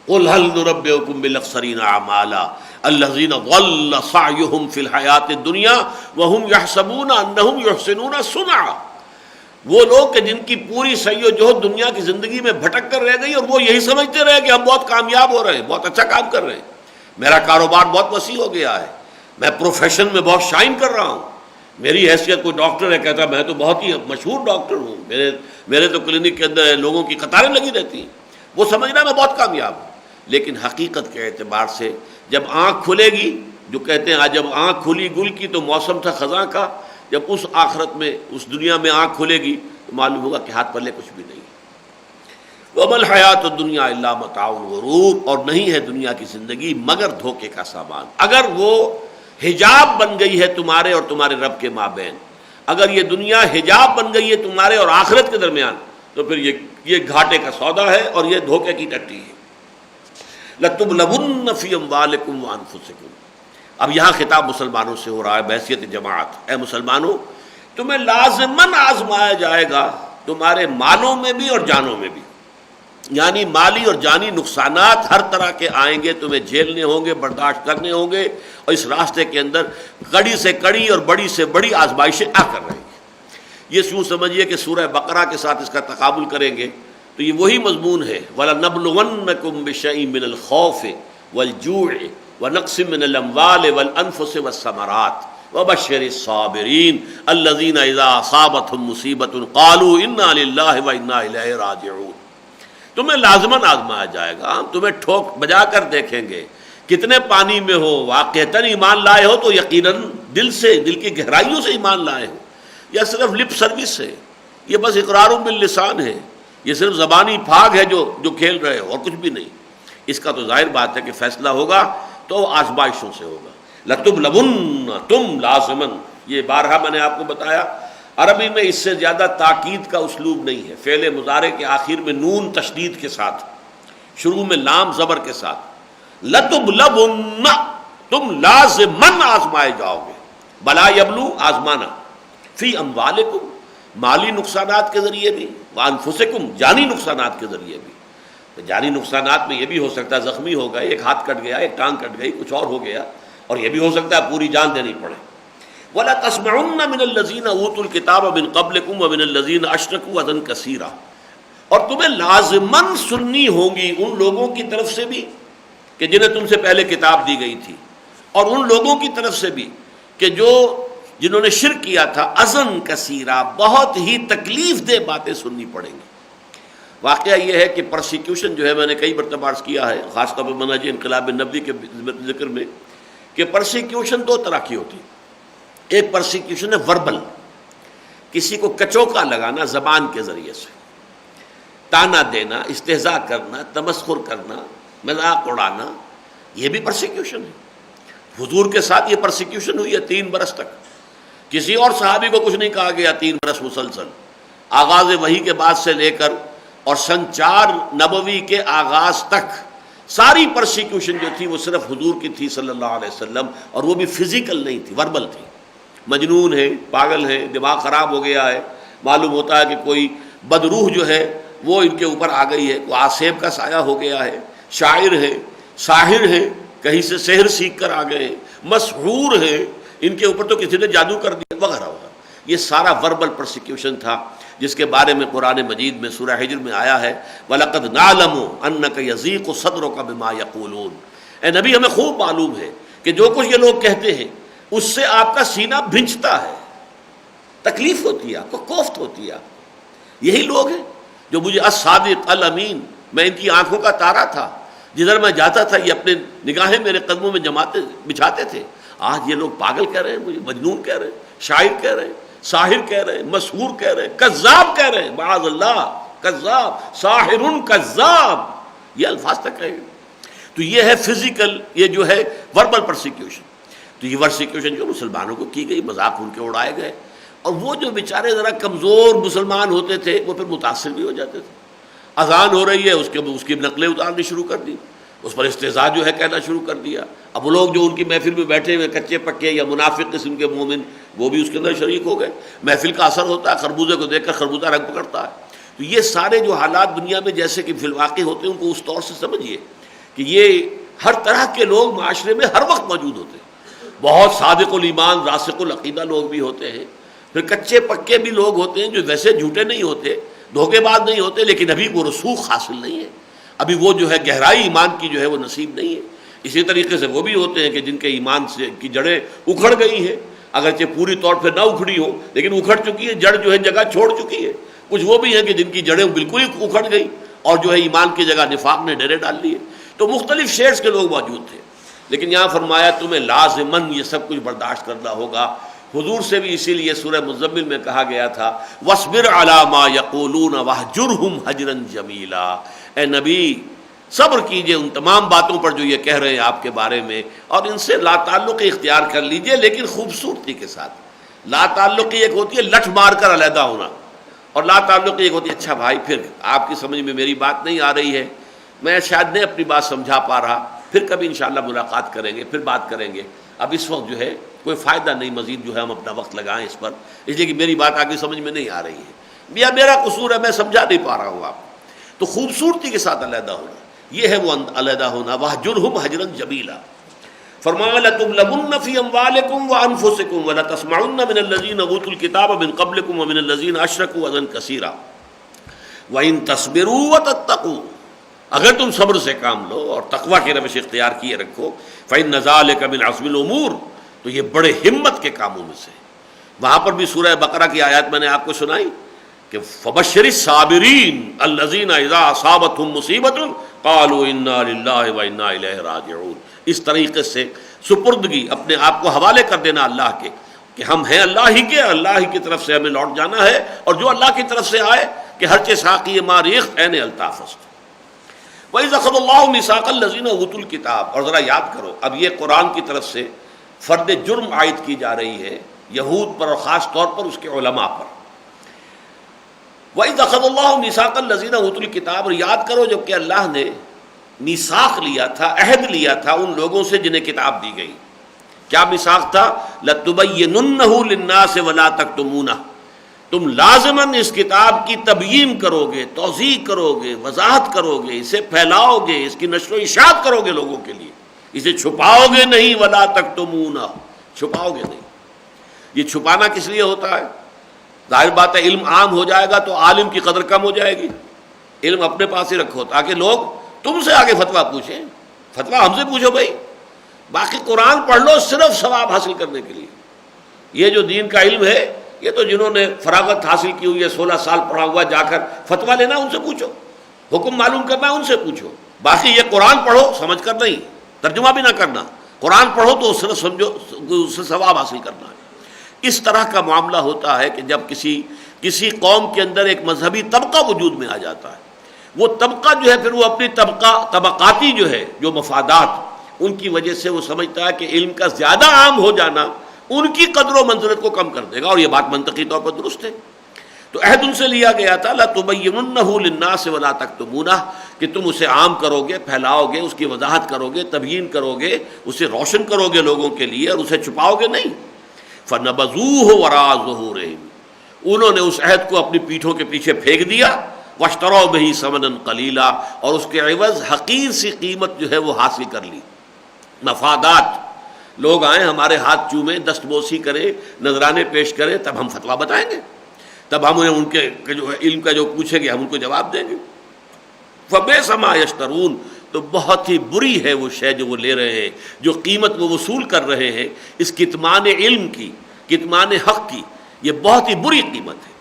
قل هل ننبئکم بالاخسرین اعمالا الذین ضل سعیہم فی الحیاۃ الدنیا وہم یحسبون انہم یحسنون صنعا، وہ لوگ کہ جن کی پوری سعی و جہد دنیا کی زندگی میں بھٹک کر رہ گئی اور وہ یہی سمجھتے رہے کہ ہم بہت کامیاب ہو رہے ہیں، بہت اچھا کام کر رہے ہیں، میرا کاروبار بہت وسیع ہو گیا ہے، میں پروفیشن میں بہت شائن کر رہا ہوں، میری حیثیت، کوئی ڈاکٹر ہے کہتا میں تو بہت ہی مشہور ڈاکٹر ہوں، میرے تو کلینک کے اندر لوگوں کی قطاریں لگی رہتی ہیں، وہ سمجھنا میں بہت کامیاب ہوں۔ لیکن حقیقت کے اعتبار سے جب آنکھ کھلے گی، جو کہتے ہیں آج جب آنکھ کھلی گل کی تو موسم تھا خزاں کا، جب اس آخرت میں، اس دنیا میں آنکھ کھلے گی تو معلوم ہوگا کہ ہاتھ پلے کچھ بھی نہیں۔ وَمَا الْحَيَاةُ الدُّنْيَا إِلَّا مَتَاعُ الْغُرُورِ، اور نہیں ہے دنیا کی زندگی مگر دھوکے کا سامان۔ اگر وہ حجاب بن گئی ہے تمہارے اور تمہارے رب کے مابین، اگر یہ دنیا حجاب بن گئی ہے تمہارے اور آخرت کے درمیان، تو پھر یہ گھاٹے کا سودا ہے اور یہ دھوکے کی ٹٹی ہے۔ لَتُبْلَوُنَّ فِي أَمْوَالِكُمْ وَأَنفُسِكُمْ۔ اب یہاں خطاب مسلمانوں سے ہو رہا ہے بحیثیت جماعت۔ اے مسلمانوں، تمہیں لازماً آزمایا جائے گا، تمہارے مالوں میں بھی اور جانوں میں بھی، یعنی مالی اور جانی نقصانات ہر طرح کے آئیں گے، تمہیں جھیلنے ہوں گے، برداشت کرنے ہوں گے، اور اس راستے کے اندر کڑی سے کڑی اور بڑی سے بڑی آزمائشیں آ کر رہیں گی۔ یہ یوں سمجھیے کہ سورہ بقرہ کے ساتھ اس کا تقابل کریں گے تو یہ وہی مضمون ہے، وَلَنَبْلُوَنَّكُمْ بِشَيْءٍ مِّنَ الْخَوْفِ وَالْجُوعِ وَنَقْصٍ مِّنَ الْأَمْوَالِ وَالْأَنفُسِ وَالثَّمَرَاتِ وَبَشِّرِ الصَّابِرِينَ الَّذِينَ إِذَا أَصَابَتْهُمْ مُصِيبَةٌ قَالُوا إِنَّا لِلَّهِ وَإِنَّا إِلَيْهِ راجعون۔ تمہیں لازماً آزمایا جائے گا، ہم تمہیں ٹھوک بجا کر دیکھیں گے، کتنے پانی میں ہو، واقعتاً ایمان لائے ہو تو یقیناً دل سے، دل کی گہرائیوں سے ایمان لائے ہو، یا صرف لپ سروس ہے، یہ بس اقرار باللسان ہے، یہ صرف زبانی پھاگ ہے جو کھیل رہے ہو اور کچھ بھی نہیں۔ اس کا تو ظاہر بات ہے کہ فیصلہ ہوگا تو آزمائشوں سے ہوگا۔ لَتُبْلَوُنَّ، تم لازماً، یہ بارہا میں نے آپ کو بتایا، عربی میں اس سے زیادہ تاکید کا اسلوب نہیں ہے۔ فعل مضارع کے آخر میں نون تشدید کے ساتھ، شروع میں لام زبر کے ساتھ، لَتُبْلَوُنَّ، تم لازماً آزمائے جاؤ گے، بلا یبلو آزمانا، فی اموالکم، مالی نقصانات کے ذریعے بھی، وانفسکم، جانی نقصانات کے ذریعے بھی۔ تو جانی نقصانات میں یہ بھی ہو سکتا ہے زخمی ہو گئے، ایک ہاتھ کٹ گیا، ایک ٹانگ کٹ گئی، کچھ اور ہو گیا، اور یہ بھی ہو سکتا ہے پوری جان دینی پڑے۔ وَلَا تَسْمَعُنَّ مِنَ الَّذِينَ أُوتُوا الْكِتَابَ مِن قَبْلِكُمْ وَمِنَ الَّذِينَ أَشْرَكُوا أَذًى كَثِيرًا، اور تمہیں لازماً سننی ہوگی ان لوگوں کی طرف سے بھی کہ جنہیں تم سے پہلے کتاب دی گئی تھی، اور ان لوگوں کی طرف سے بھی کہ جنہوں نے شرک کیا تھا، اذًا کثیرا، بہت ہی تکلیف دہ باتیں سننی پڑیں گی۔ واقعہ یہ ہے کہ پرسیکیوشن جو ہے، میں نے کئی مرتبہ عرض کیا ہے، خاص طور پر منہج انقلاب نبوی کے ذکر میں، کہ پرسیکیوشن دو طرح کی ہوتی ہے۔ ایک پرسیکیوشن ہے وربل، کسی کو کچوکا لگانا زبان کے ذریعے سے، تانا دینا، استہزاء کرنا، تمسخر کرنا، مذاق اڑانا، یہ بھی پرسیکیوشن ہے۔ حضور کے ساتھ یہ پرسیکیوشن ہوئی ہے 3 برس تک، کسی اور صحابی کو کچھ نہیں کہا گیا 3 برس مسلسل، آغاز وحی کے بعد سے لے کر اور سن 4 نبوی کے آغاز تک ساری پرسیکیوشن جو تھی وہ صرف حضور کی تھی صلی اللہ علیہ وسلم، اور وہ بھی فزیکل نہیں تھی، وربل تھی۔ مجنون ہے، پاگل ہے، دماغ خراب ہو گیا ہے، معلوم ہوتا ہے کہ کوئی بدروح جو ہے وہ ان کے اوپر آ گئی ہے، کوئی آسیب کا سایہ ہو گیا ہے، شاعر ہے، ساحر ہے، کہیں سے سحر سیکھ کر آ گئے، مسحور ہے، ان کے اوپر تو کسی نے جادو کر دیا وغیرہ وغیرہ۔ یہ سارا وربل پرسیکیوشن تھا، جس کے بارے میں قرآن مجید میں سورہ حجر میں آیا ہے، وَلَقَدْ نَعْلَمُ أَنَّكَ يَضِيقُ صَدْرُكَ بِمَا يَقُولُونَ۔ اے نبی، ہمیں خوب معلوم ہے کہ جو کچھ یہ لوگ کہتے ہیں اس سے آپ کا سینہ بھنجتا ہے، تکلیف ہوتی ہے، آپ کو کوفت ہوتی ہے۔ یہی لوگ ہیں جو مجھے الصادق الامین، میں ان کی آنکھوں کا تارا تھا، جدھر میں جاتا تھا یہ اپنے نگاہیں میرے قدموں میں بچھاتے تھے۔ آج یہ لوگ پاگل کہہ رہے ہیں، مجھے مجنون کہہ رہے ہیں، شاعر کہہ رہے ہیں، ساحر کہہ رہے ہیں، مسحور کہہ رہے ہیں، کذاب کہہ رہے ہیں، معاذ اللہ، کذاب، ساحر کذاب، یہ الفاظ تک کہیں۔ تو یہ ہے فزیکل، یہ جو ہے وربل پرسیکیوشن۔ تو یہ پرسیکیوشن جو مسلمانوں کو کی گئی، مذاق ان کے اڑائے گئے، اور وہ جو بیچارے ذرا کمزور مسلمان ہوتے تھے وہ پھر متاثر بھی ہو جاتے تھے۔ اذان ہو رہی ہے، اس کی نقلیں اتارنی شروع کر دی، اس پر استہزاء جو ہے کہنا شروع کر دیا۔ اب وہ لوگ جو ان کی محفل میں بیٹھے ہوئے کچے پکے یا منافق قسم کے مومن، وہ بھی اس کے اندر شریک ہو گئے۔ محفل کا اثر ہوتا ہے، خربوزے کو دیکھ کر خربوزہ رنگ پکڑتا ہے۔ تو یہ سارے جو حالات دنیا میں جیسے کہ فی الواقع ہوتے ہیں، ان کو اس طور سے سمجھیے کہ یہ ہر طرح کے لوگ معاشرے میں ہر وقت موجود ہوتے ہیں۔ بہت صادق الایمان، راسخ العقیدہ لوگ بھی ہوتے ہیں، پھر کچے پکے بھی لوگ ہوتے ہیں جو ویسے جھوٹے نہیں ہوتے، دھوکے باز نہیں ہوتے، لیکن ابھی وہ رسوخ حاصل نہیں ہے، ابھی وہ جو ہے گہرائی ایمان کی جو ہے وہ نصیب نہیں ہے۔ اسی طریقے سے وہ بھی ہوتے ہیں کہ جن کے ایمان سے کی جڑیں اکھڑ گئی ہیں، اگرچہ پوری طور پہ نہ اکھڑی ہو لیکن اکھڑ چکی ہے، جڑ جو ہے جگہ چھوڑ چکی ہے۔ کچھ وہ بھی ہیں کہ جن کی جڑیں بالکل ہی اکھڑ گئی اور جو ہے ایمان کی جگہ نفاق نے ڈیرے ڈال لیے۔ تو مختلف شیڈز کے لوگ موجود تھے، لیکن یہاں فرمایا تمہیں لازماً یہ سب کچھ برداشت کرنا ہوگا۔ حضور سے بھی اسی لیے سورہ مزمل میں کہا گیا تھا، وَاصْبِرْ عَلَىٰ مَا يَقُولُونَ وَاهْجُرْهُمْ هَجْرًا جَمِيلًا۔ اے نبی، صبر کیجئے ان تمام باتوں پر جو یہ کہہ رہے ہیں آپ کے بارے میں، اور ان سے لا تعلقی اختیار کر لیجئے، لیکن خوبصورتی کے ساتھ۔ لا تعلقی ایک ہوتی ہے لٹھ مار کر علیحدہ ہونا، اور لا تعلق ایک ہوتی ہے اچھا بھائی پھر آپ کی سمجھ میں میری بات نہیں آ رہی ہے، میں شاید نہیں اپنی بات سمجھا پا رہا، پھر کبھی انشاءاللہ ملاقات کریں گے، پھر بات کریں گے، اب اس وقت جو ہے کوئی فائدہ نہیں مزید جو ہے ہم اپنا وقت لگائیں اس پر، اس لیے کہ میری بات آپ کی سمجھ میں نہیں آ رہی ہے یا میرا قصور ہے، میں سمجھا نہیں پا رہا ہوں آپ تو خوبصورتی کے ساتھ علیحدہ ہونا، یہ ہے وہ علیحدہ ہونا، وَاهْجُرْهُمْ هَجْرًا جَمِيلًا۔ فرمایا لَتُبْلَوُنَّ فِي أَمْوَالِكُمْ وَأَنفُسِكُمْ وَلَتَسْمَعُنَّ مِنَ الَّذِينَ أُوتُوا الْكِتَابَ مِنْ قَبْلِكُمْ وَمِنَ الَّذِينَ أَشْرَكُوا أَذًى كَثِيرًا وَإِن تَصْبِرُوا وَتَتَّقُوا، اگر تم صبر سے کام لو اور تقوی کی روش اختیار کیے رکھو، فَإِنَّ ذَلِكَ مِنْ عَزْمِ الْأُمُورِ، تو یہ بڑے ہمت کے کاموں میں سے۔ وہاں پر بھی سورہ بقرہ کی آیات میں نے آپ کو سنائی کہ فَبَشِّرِ الصَّابِرِينَ الَّذِينَ إِذَا أَصَابَتْهُمْ مُصِيبَةٌ قَالُوا إِنَّا لِلَّهِ وَإِنَّا إِلَيْهِ رَاجِعُونَ، اس طریقے سے سپردگی اپنے آپ کو حوالے کر دینا اللہ کے کہ ہم ہیں اللہ ہی کے، اللہ ہی کی طرف سے ہمیں لوٹ جانا ہے، اور جو اللہ کی طرف سے آئے کہ ہر چیز ساقی ماریخ عین الطاف است۔ وَإِذْ أَخَذَ اللَّهُ مِيثَاقَ الَّذِينَ أُوتُوا الْكِتَابَ، اور ذرا یاد کرو اب یہ قرآن کی طرف سے فرد جرم عائد کی جا رہی ہے یہود پر اور خاص طور پر اس کے علماء پر۔ وَإِذْ أَخَذَ اللَّهُ مِيثَاقَ الَّذِينَ أُوتُوا الْكِتَابَ، اور یاد کرو جب کہ اللہ نے میثاق لیا تھا، عہد لیا تھا ان لوگوں سے جنہیں کتاب دی گئی۔ کیا میثاق تھا؟ لَتُبَيِّنُنَّهُ لِلنَّاسِ وَلَا تَكْتُمُونَهُ، تم لازماً اس کتاب کی تبیین کرو گے، توضیح کرو گے، وضاحت کرو گے، اسے پھیلاؤ گے، اس کی نشر و اشاعت کرو گے لوگوں کے لیے، اسے چھپاؤ گے نہیں، وَلَا تَكْتُمُونَهُ، چھپاؤ گے نہیں۔ یہ چھپانا کس لیے ہوتا ہے؟ ظاہر بات ہے علم عام ہو جائے گا تو عالم کی قدر کم ہو جائے گی، علم اپنے پاس ہی رکھو تاکہ لوگ تم سے آگے فتویٰ پوچھیں، فتویٰ ہم سے پوچھو بھائی، باقی قرآن پڑھ لو صرف ثواب حاصل کرنے کے لیے۔ یہ جو دین کا علم ہے یہ تو جنہوں نے فراغت حاصل کی ہوئی ہے، 16 سال پڑھا ہوا، جا کر فتویٰ لینا ان سے پوچھو، حکم معلوم کرنا ان سے پوچھو، باقی یہ قرآن پڑھو سمجھ کر نہیں، ترجمہ بھی نہ کرنا، قرآن پڑھو تو صرف سمجھو اس سے ثواب حاصل کرنا ہے۔ اس طرح کا معاملہ ہوتا ہے کہ جب کسی قوم کے اندر ایک مذہبی طبقہ وجود میں آ جاتا ہے، وہ طبقہ جو ہے پھر وہ اپنی طبقاتی جو ہے جو مفادات ان کی وجہ سے وہ سمجھتا ہے کہ علم کا زیادہ عام ہو جانا ان کی قدر و منزلت کو کم کر دے گا، اور یہ بات منطقی طور پر درست ہے۔ تو عہد ان سے لیا گیا تھا لَتُبَيِّنُنَّهُ لِلنَّاسِ وَلَا تَكْتُمُونَهُ، کہ تم اسے عام کرو گے، پھیلاؤ گے، اس کی وضاحت کرو گے، تبیین کرو گے، اسے روشن کرو گے لوگوں کے لیے، اور اسے چھپاؤ گے نہیں۔ فَنَبَذُوهُ وَرَاءَ ظُهُورِهِمْ، انہوں نے اس عہد کو اپنی پیٹھوں کے پیچھے پھینک دیا، وَاشْتَرَوْا بِهِ ثَمَنًا قَلِيلًا، اور اس کے عوض حقیر سی قیمت جو ہے وہ حاصل کر لی، مفادات۔ لوگ آئیں ہمارے ہاتھ چومیں، دستبوسی کریں، نذرانے پیش کریں، تب ہم فتویٰ بتائیں گے، تب ہم انہیں ان کے جو علم کا جو پوچھیں گے ہم ان کو جواب دیں گے۔ فَبِئْسَ مَا يَشْتَرُونَ، تو بہت ہی بری ہے وہ شے جو وہ لے رہے ہیں، جو قیمت وہ وصول کر رہے ہیں اس کتمان علم کی، کتمان حق کی، یہ بہت ہی بری قیمت ہے۔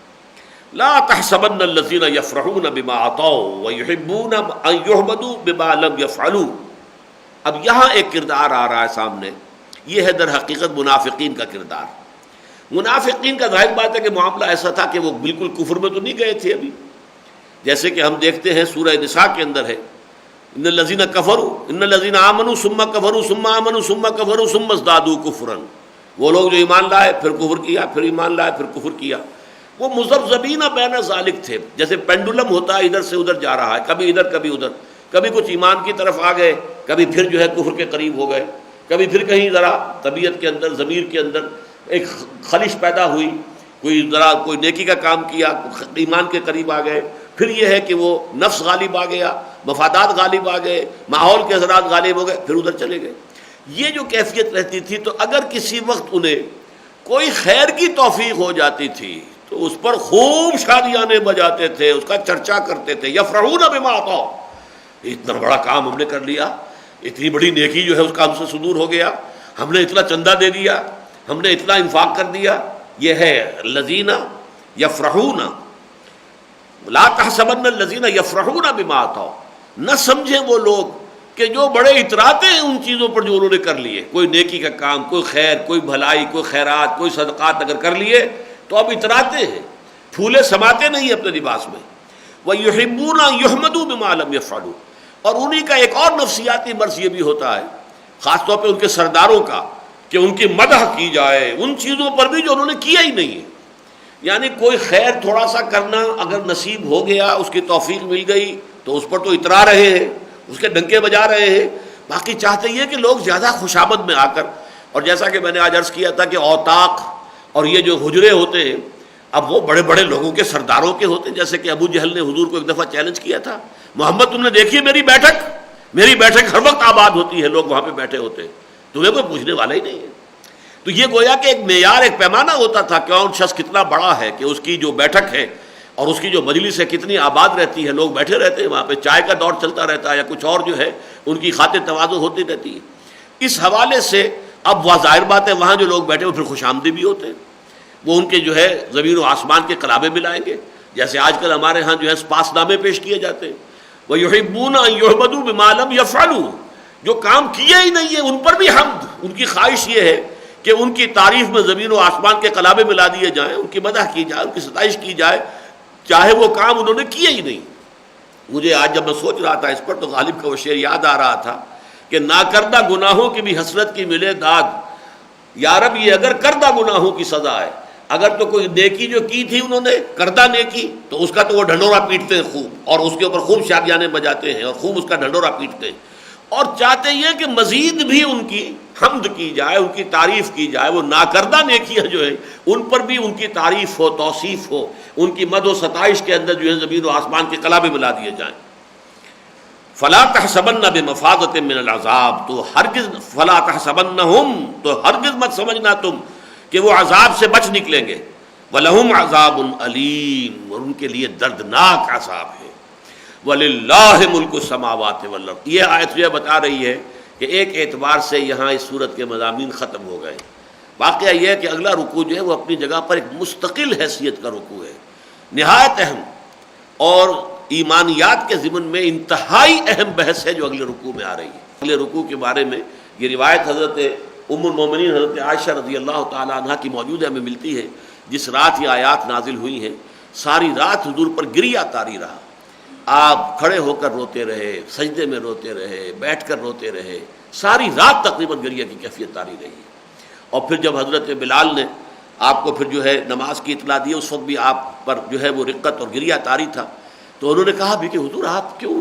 لا تحسبن الذين يفرحون بما عطوا ويحبون ان يحمدوا بما لم يفعلوا، اب یہاں ایک کردار آ رہا ہے سامنے، یہ ہے در حقیقت منافقین کا کردار۔ منافقین کا ظاہر بات ہے کہ معاملہ ایسا تھا کہ وہ بالکل کفر میں تو نہیں گئے تھے ابھی، جیسے کہ ہم دیکھتے ہیں سورہ نساء کے اندر ہے ان الذین کفروا ان الذین آمنوا ثم کفروا ثم آمنوا ثم کفروا ثم ازدادوا کفرا، وہ لوگ جو ایمان لائے پھر کفر کیا، پھر ایمان لائے پھر کفر کیا، وہ مذبذبین بین ذالک تھے، جیسے پینڈولم ہوتا ہے ادھر سے ادھر جا رہا ہے، کبھی ادھر کبھی ادھر، کبھی کچھ ایمان کی طرف آ گئے، کبھی پھر جو ہے کفر کے قریب ہو گئے، کبھی پھر کہیں ذرا طبیعت کے اندر ضمیر کے اندر ایک خلش پیدا ہوئی، کوئی نیکی کا کام کیا، ایمان کے قریب آ گئے، پھر یہ ہے کہ وہ نفس غالب آ گیا، مفادات غالب آ گئے، ماحول کے اثرات غالب ہو گئے، پھر ادھر چلے گئے۔ یہ جو کیفیت رہتی تھی، تو اگر کسی وقت انہیں کوئی خیر کی توفیق ہو جاتی تھی تو اس پر خوب شادیانے بجاتے تھے، اس کا چرچا کرتے تھے، یفرحون بما عطوا، اتنا بڑا کام ہم نے کر لیا، اتنی بڑی نیکی جو ہے اس کا ہم سے صدور ہو گیا، ہم نے اتنا چندہ دے دیا، ہم نے اتنا انفاق کر دیا۔ یہ ہے الذین یفرحون، لا تحسبن الذین یفرحون بما عطوا، نہ سمجھیں وہ لوگ کہ جو بڑے اتراتے ہیں ان چیزوں پر جو انہوں نے کر لیے، کوئی نیکی کا کام، کوئی خیر، کوئی بھلائی، کوئی خیرات، کوئی صدقات اگر کر لیے تو اب اتراتے ہیں، پھولے سماتے نہیں اپنے لباس میں۔ وَيُحِبُّونَ أَن يُحْمَدُوا بِمَا لَمْ يَفْعَلُوا، اور انہی کا ایک اور نفسیاتی مرض یہ بھی ہوتا ہے، خاص طور پہ ان کے سرداروں کا، کہ ان کی مدح کی جائے ان چیزوں پر بھی جو انہوں نے کیا ہی نہیں ہے۔ یعنی کوئی خیر تھوڑا سا کرنا اگر نصیب ہو گیا، اس کی توفیق مل گئی تو اس پر تو اترا رہے ہیں، اس کے ڈنکے بجا رہے ہیں. باقی چاہتے یہ کہ لوگ زیادہ خوشامد میں آ کر، اور جیسا کہ میں نے آج عرض کیا تھا کہ اوطاق اور یہ جو حجرے ہوتے ہیں اب وہ بڑے بڑے لوگوں کے سرداروں کے ہوتے ہیں. جیسے کہ ابو جہل نے حضور کو ایک دفعہ چیلنج کیا تھا، محمد تم نے دیکھی ہے میری بیٹھک ہر وقت آباد ہوتی ہے، لوگ وہاں پہ بیٹھے ہوتے ہیں، تمہیں کوئی پوچھنے والا ہی نہیں ہے. تو یہ گویا کہ ایک معیار، ایک پیمانہ ہوتا تھا کہ کون شخص کتنا بڑا ہے، کہ اس کی جو بیٹھک ہے اور اس کی جو مجلس ہے کتنی آباد رہتی ہے، لوگ بیٹھے رہتے ہیں وہاں پہ، چائے کا دور چلتا رہتا ہے یا کچھ اور جو ہے ان کی خاطر تواضع ہوتی رہتی ہے. اس حوالے سے اب وہ ظاہر بات ہے وہاں جو لوگ بیٹھے وہ پھر خوش آمدی بھی ہوتے ہیں، وہ ان کے جو ہے زمین و آسمان کے قلابے ملائیں گے. جیسے آج کل ہمارے ہاں جو ہے پاس نامے پیش کیے جاتے ہیں، وَيُحِبُّونَ أَن يُحْمَدُوا بِمَا لَمْ يَفْعَلُوا، جو کام کیے ہی نہیں ہیں ان پر بھی حمد، ان کی خواہش یہ ہے کہ ان کی تعریف میں زمین و آسمان کے قلابے ملا دیے جائیں، ان کی مدح کی جائے، ان کی ستائش کی جائے، چاہے وہ کام انہوں نے کیے ہی نہیں. مجھے آج جب میں سوچ رہا تھا اس پر تو غالب کا وہ شعر یاد آ رہا تھا کہ ناکردہ گناہوں کی بھی حسرت کی ملے داد، یا رب یہ اگر کردہ گناہوں کی سزا ہے. اگر تو کوئی نیکی جو کی تھی انہوں نے کردہ نیکی تو اس کا تو وہ ڈھنڈورا پیٹتے ہیں خوب، اور اس کے اوپر خوب شادیانے بجاتے ہیں اور خوب اس کا ڈھنڈورا پیٹتے ہیں، اور چاہتے یہ کہ مزید بھی ان کی حمد کی جائے، ان کی تعریف کی جائے. وہ ناکردہ نیکیاں جو ہیں ان پر بھی ان کی تعریف ہو، توصیف ہو، ان کی مدح و ستائش کے اندر جو ہے زمین و آسمان کے قلابے ملا دیے جائیں. فلا تحسبن بمفازۃ من العذاب، تو ہرگز فلا تحسبنہم، تو ہرگز مت سمجھنا تم کہ وہ عذاب سے بچ نکلیں گے. وَلَهُمْ عَذَابٌ أَلِيمٌ، اور ان کے لیے دردناک عذاب ہے. وَلِلَّهِ مُلْكُ السَّمَاوَاتِ وَالْأَرْضِ، یہ آیت یہ بتا رہی ہے کہ ایک اعتبار سے یہاں اس صورت کے مضامین ختم ہو گئے. واقعہ یہ ہے کہ اگلا رکوع جو ہے وہ اپنی جگہ پر ایک مستقل حیثیت کا رکوع ہے، نہایت اہم، اور ایمانیات کے ضمن میں انتہائی اہم بحث ہے جو اگلے رکوع میں آ رہی ہے. اگلے رکوع کے بارے میں یہ روایت حضرت ام المومنین حضرت عائشہ رضی اللہ تعالی عنہ کی موجود ہے، ہمیں ملتی ہے. جس رات یہ آیات نازل ہوئی ہیں ساری رات حضور پر گریہ طاری رہا. آپ کھڑے ہو کر روتے رہے، سجدے میں روتے رہے، بیٹھ کر روتے رہے، ساری رات تقریباً گریہ کی کیفیت طاری رہی. اور پھر جب حضرت بلال نے آپ کو پھر جو ہے نماز کی اطلاع دی، اس وقت بھی آپ پر جو ہے وہ رقت اور گریہ طاری تھا. تو انہوں نے کہا بھی کہ حضور آپ کیوں،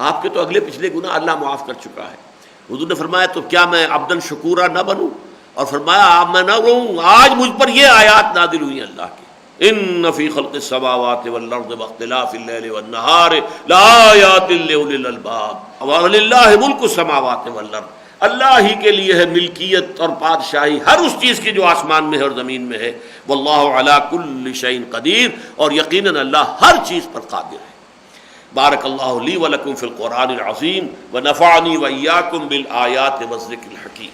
آپ کے تو اگلے پچھلے گناہ اللہ معاف کر چکا ہے. حضور نے فرمایا تو کیا میں عبدن شکورا نہ بنوں، اور فرمایا آپ میں نہ رہوں، آج مجھ پر یہ آیات نازل ہوئی ہیں اللہ کی، ان فی خلق السماوات والارض واختلاف اللیل والنہار لآیات لأولی الالباب وللہ ملک السماوات والارض. اللہ ہی کے لیے ہے ملکیت اور بادشاہی ہر اس چیز کی جو آسمان میں ہے اور زمین میں ہے. واللہ علی کل شیء قدیر، اور یقیناً اللہ ہر چیز پر قادر ہے. بارک اللہ لی ولکم فی القرآن العظیم ونفعنی وإیاکم بالآیات والذکر الحکیم.